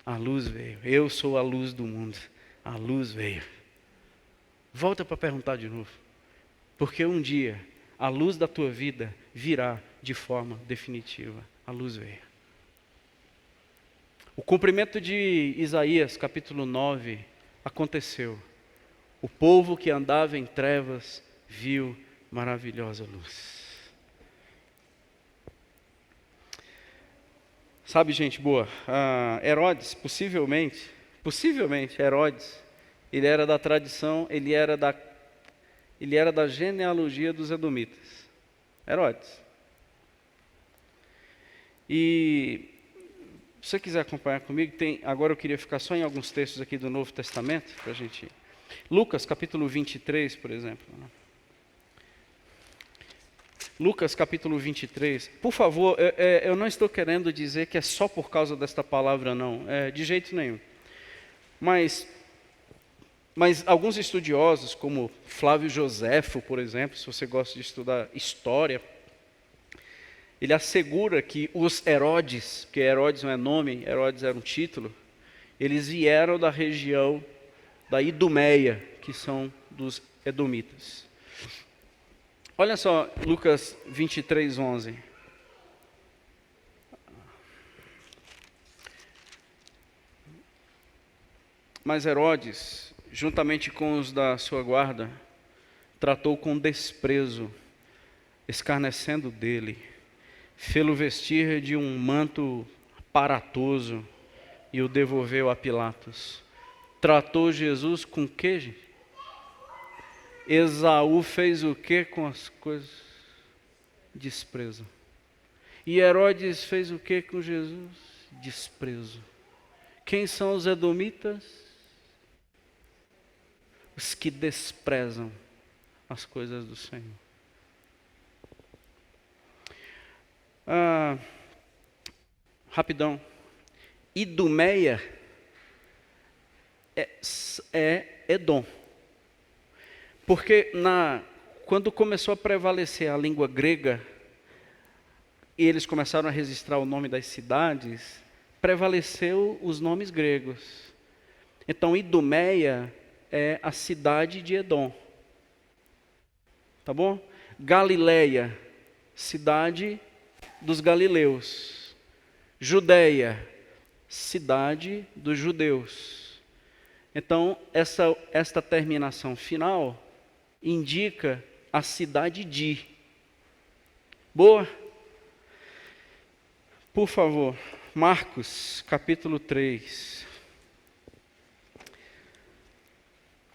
S1: A luz veio. Eu sou a luz do mundo. A luz veio. Volta para perguntar de novo. Porque um dia a luz da tua vida virá de forma definitiva. A luz veio. O cumprimento de Isaías capítulo 9 aconteceu. O povo que andava em trevas viu maravilhosa luz. Sabe, gente boa, Herodes, possivelmente Herodes, ele era da tradição, ele era da genealogia dos edomitas. Herodes. E se você quiser acompanhar comigo, agora eu queria ficar só em alguns textos aqui do Novo Testamento, para a gente. Lucas capítulo 23, por exemplo. Lucas capítulo 23. Por favor, eu não estou querendo dizer que é só por causa desta palavra, não. De jeito nenhum. Mas alguns estudiosos, como Flávio Joséfo, por exemplo, se você gosta de estudar história, ele assegura que os Herodes, que Herodes não é nome, Herodes era um título, eles vieram da região da Idumeia, que são dos edomitas. Olha só, Lucas 23, 11. Mas Herodes, juntamente com os da sua guarda, tratou com desprezo, escarnecendo dele, fê-lo vestir de um manto aparatoso e o devolveu a Pilatos. Tratou Jesus com que, gente? Esaú fez o que com as coisas? Desprezo. E Herodes fez o que com Jesus? Desprezo. Quem são os edomitas? Os que desprezam as coisas do Senhor. Rapidão. Idumeia é Edom. Porque quando começou a prevalecer a língua grega, e eles começaram a registrar o nome das cidades, prevaleceu os nomes gregos. Então, Idumeia é a cidade de Edom. Tá bom? Galileia, cidade dos galileus. Judeia, cidade dos judeus. Então, esta terminação final indica a cidade de. Boa? Por favor, Marcos, capítulo 3.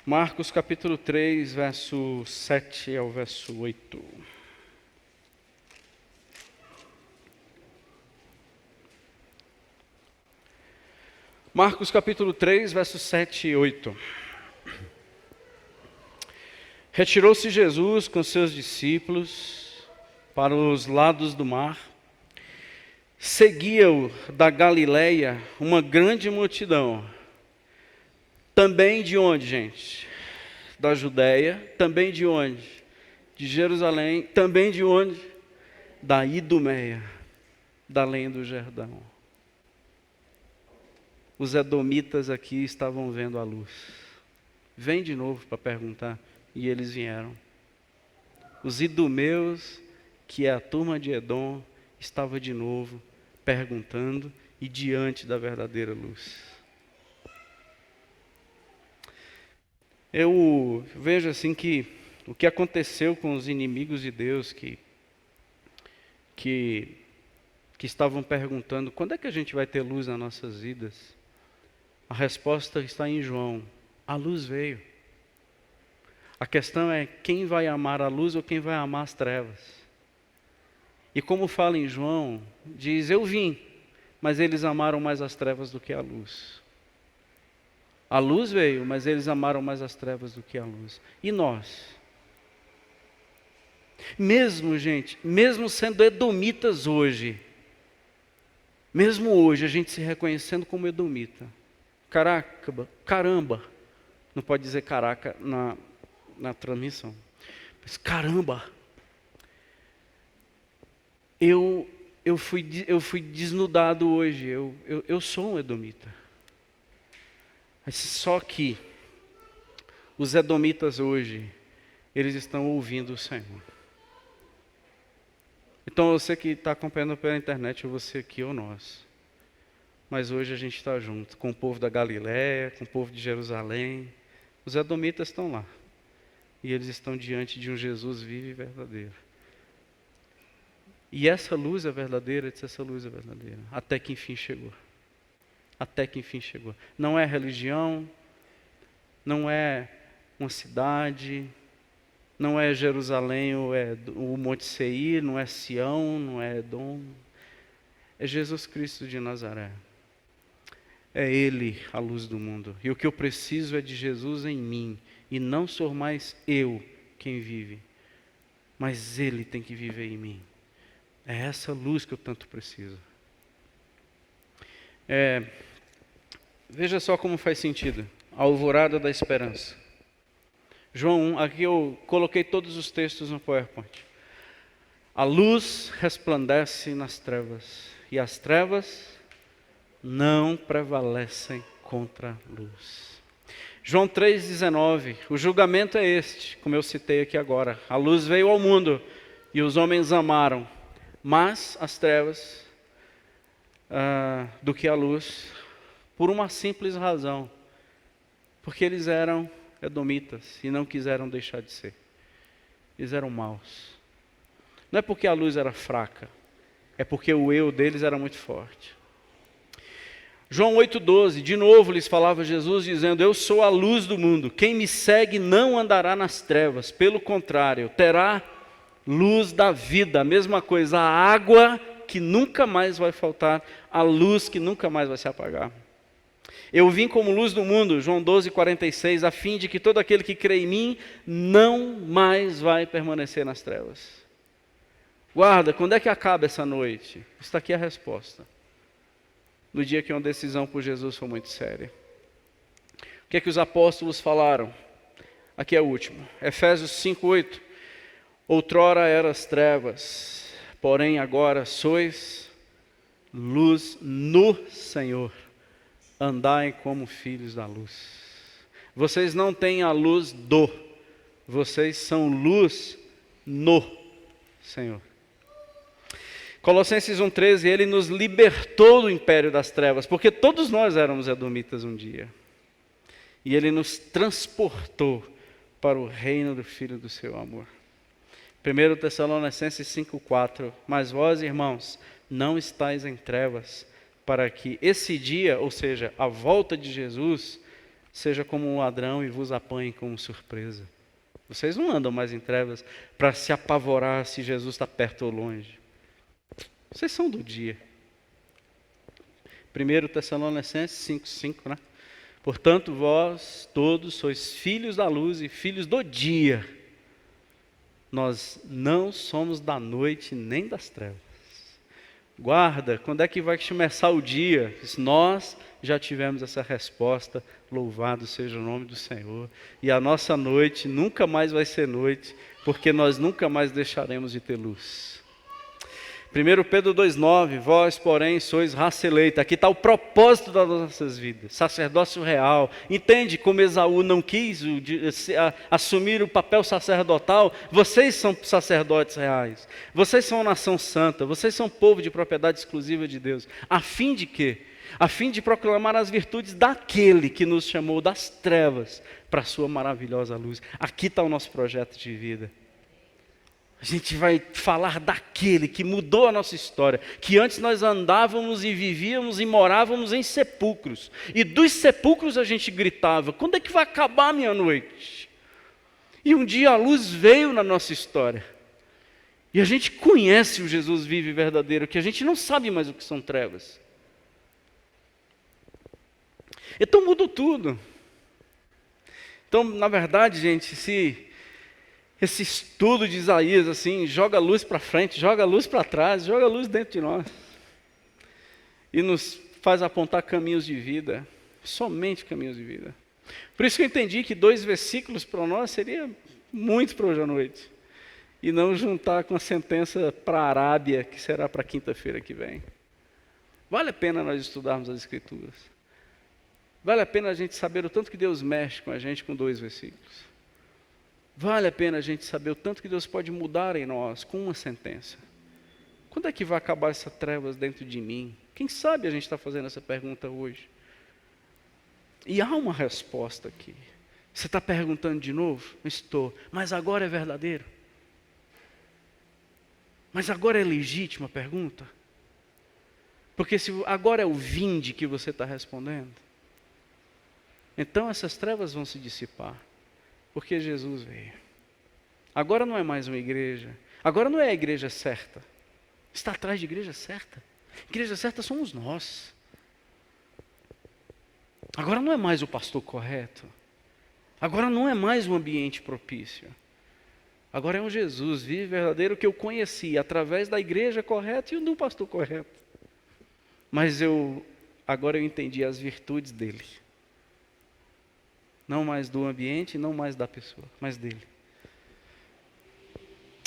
S1: Marcos, capítulo 3, verso 7 ao verso 8. Marcos, capítulo 3, versos 7 e 8. Retirou-se Jesus com seus discípulos para os lados do mar. Seguia-o da Galileia uma grande multidão. Também de onde, gente? Da Judéia. Também de onde? De Jerusalém. Também de onde? Da Idumeia, da além do Jordão. Os edomitas aqui estavam vendo a luz. Vem de novo para perguntar. E eles vieram. Os idumeus, que é a turma de Edom, estava de novo perguntando e diante da verdadeira luz. Eu vejo assim que o que aconteceu com os inimigos de Deus que estavam perguntando, quando é que a gente vai ter luz nas nossas vidas? A resposta está em João. A luz veio. A questão é quem vai amar a luz ou quem vai amar as trevas. E como fala em João, diz, eu vim, mas eles amaram mais as trevas do que a luz. A luz veio, mas eles amaram mais as trevas do que a luz. E nós? Mesmo, gente, mesmo sendo edomitas hoje, mesmo hoje a gente se reconhecendo como edomita. Caramba, não pode dizer caraca na transmissão. Mas caramba, eu fui desnudado hoje, eu sou um edomita. Mas só que os edomitas hoje, eles estão ouvindo o Senhor. Então você que está acompanhando pela internet, ou você aqui ou nós. Mas hoje a gente está junto com o povo da Galiléia, com o povo de Jerusalém. Os edomitas estão lá. E eles estão diante de um Jesus vivo e verdadeiro. E essa luz é verdadeira, essa luz é verdadeira. Até que enfim chegou. Até que enfim chegou. Não é religião, não é uma cidade, não é Jerusalém ou é o Monte Seir, não é Sião, não é Edom. É Jesus Cristo de Nazaré. É Ele a luz do mundo. E o que eu preciso é de Jesus em mim. E não sou mais eu quem vive, mas Ele tem que viver em mim. É essa luz que eu tanto preciso. Veja só como faz sentido. A alvorada da esperança. João 1, aqui eu coloquei todos os textos no PowerPoint. A luz resplandece nas trevas, e as trevas não prevalecem contra a luz. João 3,19, o julgamento é este, como eu citei aqui agora. A luz veio ao mundo, e os homens amaram, mas as trevas do que a luz, por uma simples razão. Porque eles eram edomitas e não quiseram deixar de ser. Eles eram maus. Não é porque a luz era fraca, é porque o eu deles era muito forte. João 8,12, de novo lhes falava Jesus dizendo: eu sou a luz do mundo, quem me segue não andará nas trevas, pelo contrário, terá luz da vida. A mesma coisa, a água que nunca mais vai faltar, a luz que nunca mais vai se apagar. Eu vim como luz do mundo, João 12,46, a fim de que todo aquele que crê em mim não mais vai permanecer nas trevas. Guarda, quando é que acaba essa noite? Está aqui a resposta. No dia que uma decisão por Jesus foi muito séria. O que é que os apóstolos falaram? Aqui é o último. Efésios 5,8. Outrora eras trevas, porém agora sois luz no Senhor. Andai como filhos da luz. Vocês não têm a luz do, vocês são luz no Senhor. Colossenses 1,13, ele nos libertou do império das trevas, porque todos nós éramos edomitas um dia. E ele nos transportou para o reino do Filho do seu amor. 1 Tessalonicenses 5,4, mas vós, irmãos, não estáis em trevas, para que esse dia, ou seja, a volta de Jesus, seja como um ladrão e vos apanhe como surpresa. Vocês não andam mais em trevas para se apavorar se Jesus está perto ou longe. Vocês são do dia. 1 Tessalonicenses 5,5, né? Portanto, vós todos sois filhos da luz e filhos do dia. Nós não somos da noite nem das trevas. Guarda, quando é que vai começar o dia? Nós já tivemos essa resposta, louvado seja o nome do Senhor. E a nossa noite nunca mais vai ser noite, porque nós nunca mais deixaremos de ter luz. 1 Pedro 2,9, vós, porém, sois raça eleita. Aqui está o propósito das nossas vidas, sacerdócio real. Entende como Esaú não quis assumir o papel sacerdotal? Vocês são sacerdotes reais. Vocês são nação santa. Vocês são povo de propriedade exclusiva de Deus. A fim de quê? A fim de proclamar as virtudes daquele que nos chamou das trevas para a sua maravilhosa luz. Aqui está o nosso projeto de vida. A gente vai falar daquele que mudou a nossa história, que antes nós andávamos e vivíamos e morávamos em sepulcros, e dos sepulcros a gente gritava: quando é que vai acabar a minha noite? E um dia a luz veio na nossa história, e a gente conhece o Jesus vivo e verdadeiro, que a gente não sabe mais o que são trevas. Então mudou tudo. Então, na verdade, gente, esse estudo de Isaías, assim, joga a luz para frente, joga a luz para trás, joga a luz dentro de nós. E nos faz apontar caminhos de vida, somente caminhos de vida. Por isso que eu entendi que 2 versículos para nós seria muito para hoje à noite. E não juntar com a sentença para a Arábia, que será para quinta-feira que vem. Vale a pena nós estudarmos as Escrituras. Vale a pena a gente saber o tanto que Deus mexe com a gente com 2 versículos. Vale a pena a gente saber o tanto que Deus pode mudar em nós com uma sentença. Quando é que vai acabar essas trevas dentro de mim? Quem sabe a gente está fazendo essa pergunta hoje? E há uma resposta aqui. Você está perguntando de novo? Estou. Mas agora é verdadeiro? Mas agora é legítima a pergunta? Porque se agora é o vinde que você está respondendo, então essas trevas vão se dissipar. Porque Jesus veio. Agora não é mais uma igreja. Agora não é a igreja certa. Está atrás de igreja certa. Igreja certa somos nós. Agora não é mais o pastor correto. Agora não é mais um ambiente propício. Agora é um Jesus vivo e verdadeiro que eu conheci através da igreja correta e do pastor correto. Mas agora eu entendi as virtudes dele. Não mais do ambiente, não mais da pessoa, mas dele.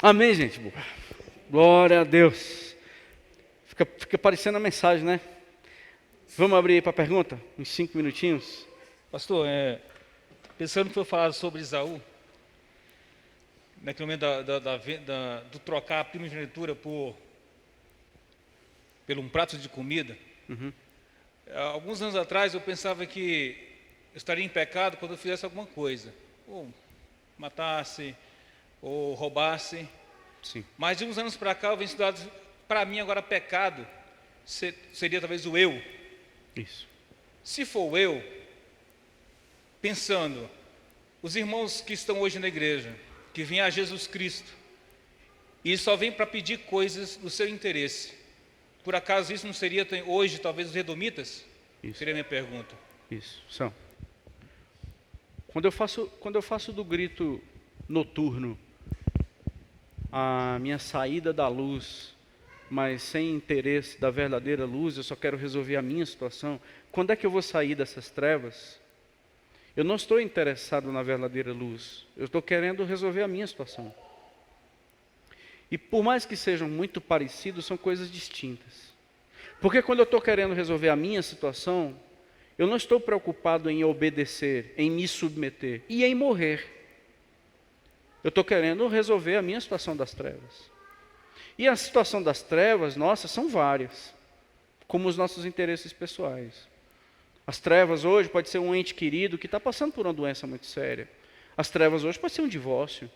S1: Amém, gente? Glória a Deus. Fica parecendo a mensagem, né? Vamos abrir aí para a pergunta? Uns 5 minutinhos.
S2: Pastor, pensando que foi falado sobre Esaú, naquele momento do trocar a primogenitura por um prato de comida, alguns anos atrás eu pensava que eu estaria em pecado quando eu fizesse alguma coisa, ou matasse, ou roubasse.
S1: Sim.
S2: Mas de uns anos para cá, eu venho estudando, para mim agora pecado seria talvez o eu.
S1: Isso.
S2: Se for o eu, pensando, os irmãos que estão hoje na igreja, que vêm a Jesus Cristo, e só vêm para pedir coisas do seu interesse, por acaso isso não seria hoje talvez os edomitas?
S1: Isso.
S2: Seria a minha pergunta.
S1: Isso, são. Quando eu faço do grito noturno a minha saída da luz, mas sem interesse da verdadeira luz, eu só quero resolver a minha situação, quando é que eu vou sair dessas trevas? Eu não estou interessado na verdadeira luz, eu estou querendo resolver a minha situação. E por mais que sejam muito parecidos, são coisas distintas. Porque quando eu estou querendo resolver a minha situação, eu não estou preocupado em obedecer, em me submeter e em morrer. Eu estou querendo resolver a minha situação das trevas. E a situação das trevas, nossa, são várias, como os nossos interesses pessoais. As trevas hoje pode ser um ente querido que está passando por uma doença muito séria. As trevas hoje pode ser um divórcio.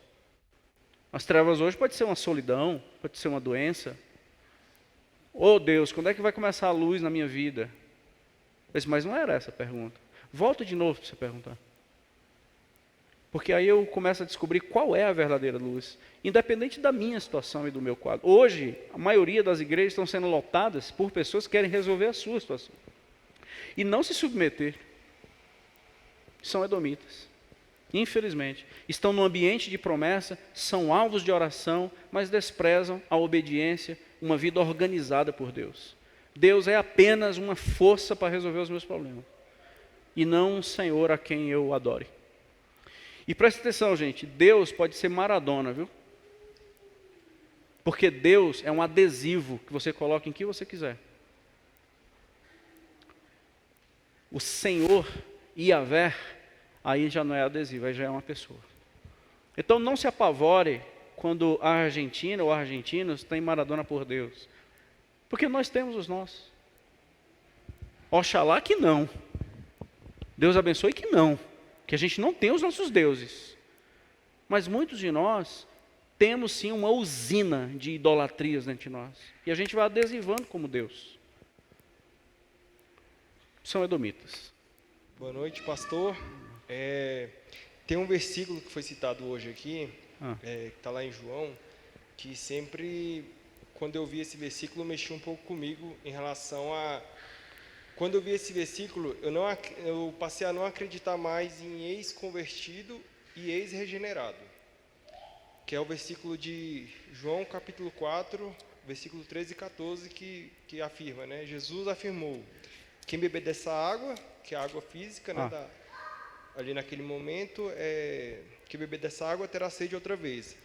S1: As trevas hoje pode ser uma solidão, pode ser uma doença. Oh Deus, quando é que vai começar a luz na minha vida? Mas não era essa a pergunta. Volta de novo para você perguntar. Porque aí eu começo a descobrir qual é a verdadeira luz, independente da minha situação e do meu quadro. Hoje, a maioria das igrejas estão sendo lotadas por pessoas que querem resolver a sua situação. E não se submeter. São edomitas. Infelizmente. Estão no ambiente de promessa, são alvos de oração, mas desprezam a obediência, uma vida organizada por Deus. Deus é apenas uma força para resolver os meus problemas. E não um Senhor a quem eu adore. E preste atenção, gente, Deus pode ser Maradona, viu? Porque Deus é um adesivo que você coloca em que você quiser. O Senhor, Yahvé, aí já não é adesivo, aí já é uma pessoa. Então não se apavore quando a Argentina ou argentinos têm Maradona por Deus. Porque nós temos os nossos. Oxalá que não. Deus abençoe que não. Que a gente não tem os nossos deuses. Mas muitos de nós temos sim uma usina de idolatrias dentro de nós. E a gente vai adesivando como Deus. São edomitas.
S3: Boa noite, pastor. Tem um versículo que foi citado hoje aqui, que está lá em João, que sempre, quando eu vi esse versículo, mexeu um pouco comigo em relação a... Quando eu vi esse versículo, eu passei a não acreditar mais em ex-convertido e ex-regenerado, que é o versículo de João capítulo 4, versículo 13 e 14, que afirma, né? Jesus afirmou, quem beber dessa água, que é a água física, né, ali naquele momento, que beber dessa água terá sede outra vez.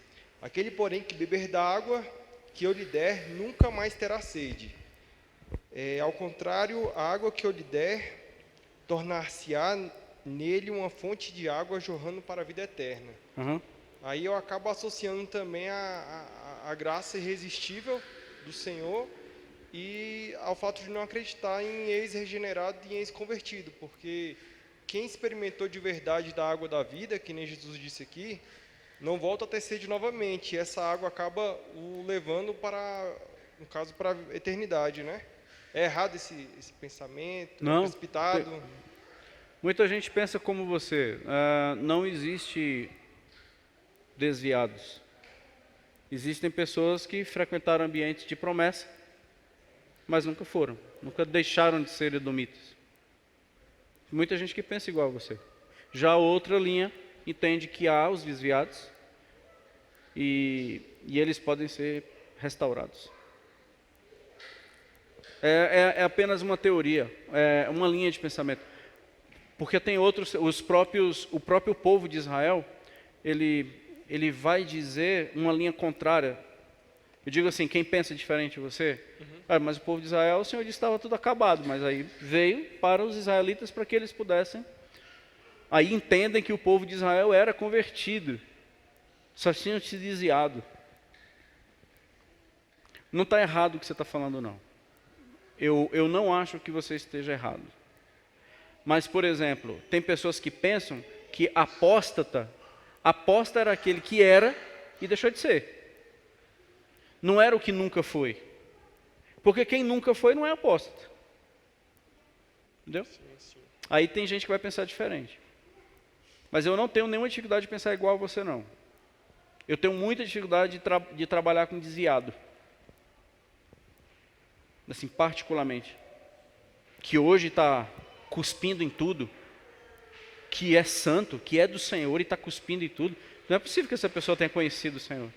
S3: Aquele, porém, que beber da água que eu lhe der, nunca mais terá sede. Ao contrário, a água que eu lhe der, tornar-se-á nele uma fonte de água jorrando para a vida eterna.
S1: Uhum.
S3: Aí eu acabo associando também a graça irresistível do Senhor e ao fato de não acreditar em ex-regenerado e em ex-convertido, porque quem experimentou de verdade da água da vida, que nem Jesus disse aqui, não volta a ter sede novamente, e essa água acaba o levando para, no caso, para a eternidade, né? É errado esse pensamento?
S1: Não.
S3: É precipitado?
S1: Muita gente pensa como você. Não existe desviados. Existem pessoas que frequentaram ambientes de promessa, mas nunca foram, nunca deixaram de ser edomitas. Muita gente que pensa igual a você. Já outra linha entende que há os desviados e eles podem ser restaurados. É apenas uma teoria, é uma linha de pensamento. Porque tem outros, o próprio povo de Israel, ele vai dizer uma linha contrária. Eu digo assim, quem pensa diferente de você? Mas o povo de Israel, o Senhor disse que estava tudo acabado, mas aí veio para os israelitas para que eles pudessem. Aí entendem que o povo de Israel era convertido, só tinham se desviado. Não está errado o que você está falando, não. Eu não acho que você esteja errado. Mas, por exemplo, tem pessoas que pensam que apóstata era aquele que era e deixou de ser. Não era o que nunca foi. Porque quem nunca foi não é apóstata. Entendeu? Aí tem gente que vai pensar diferente. Mas eu não tenho nenhuma dificuldade de pensar igual a você, não. Eu tenho muita dificuldade de trabalhar com desviado. Assim, particularmente. Que hoje está cuspindo em tudo. Que é santo, que é do Senhor e está cuspindo em tudo. Não é possível que essa pessoa tenha conhecido o Senhor.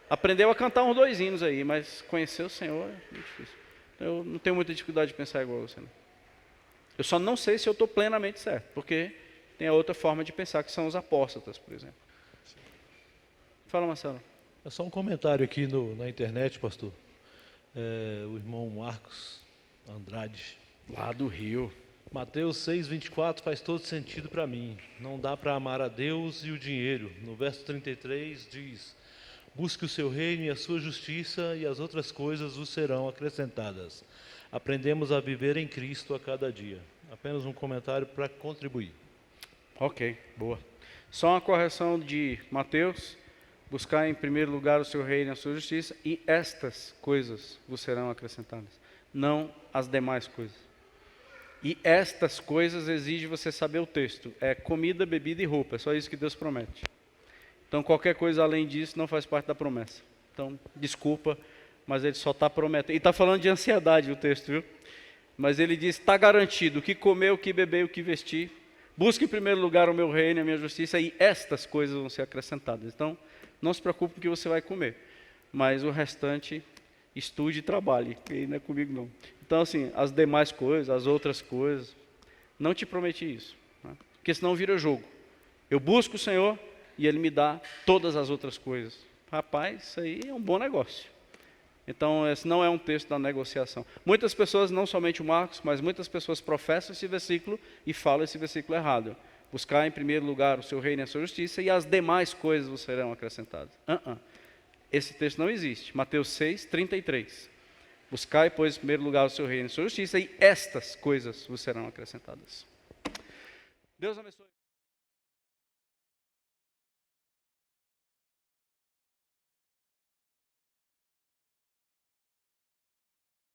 S1: Aprendeu a cantar uns 2 hinos aí, mas conhecer o Senhor é muito difícil. Eu não tenho muita dificuldade de pensar igual a você, não. Eu só não sei se eu estou plenamente certo, porque tem a outra forma de pensar, que são os apóstatas, por exemplo. Fala, Marcelo.
S4: É só um comentário aqui na internet, pastor. O irmão Marcos Andrade.
S1: Lá do Rio.
S4: Mateus 6:24 faz todo sentido para mim. Não dá para amar a Deus e o dinheiro. No verso 33 diz: busque o seu reino e a sua justiça, e as outras coisas vos serão acrescentadas. Aprendemos a viver em Cristo a cada dia. Apenas um comentário para contribuir.
S1: Ok, boa. Só uma correção de Mateus: buscar em primeiro lugar o seu reino e a sua justiça, e estas coisas vos serão acrescentadas, não as demais coisas. E estas coisas exige você saber o texto. É comida, bebida e roupa. É só isso que Deus promete. Então qualquer coisa além disso não faz parte da promessa. Então, desculpa, mas ele só está prometendo. E está falando de ansiedade o texto, viu? Mas ele diz: está garantido o que comer, o que beber, o que vestir. Busque em primeiro lugar o meu reino e a minha justiça, e estas coisas vão ser acrescentadas. Então, não se preocupe com o que você vai comer. Mas o restante, estude e trabalhe. E não é comigo, não. Então, assim, as demais coisas, as outras coisas, não te prometi isso. Né? Porque senão vira jogo. Eu busco o Senhor e Ele me dá todas as outras coisas. Rapaz, isso aí é um bom negócio. Então, esse não é um texto da negociação. Muitas pessoas, não somente o Marcos, mas muitas pessoas professam esse versículo e falam esse versículo errado. Buscar em primeiro lugar o seu reino e a sua justiça, e as demais coisas vos serão acrescentadas. Esse texto não existe. Mateus 6:33. Buscai, pois, em primeiro lugar o seu reino e a sua justiça, e estas coisas vos serão acrescentadas. Deus abençoe.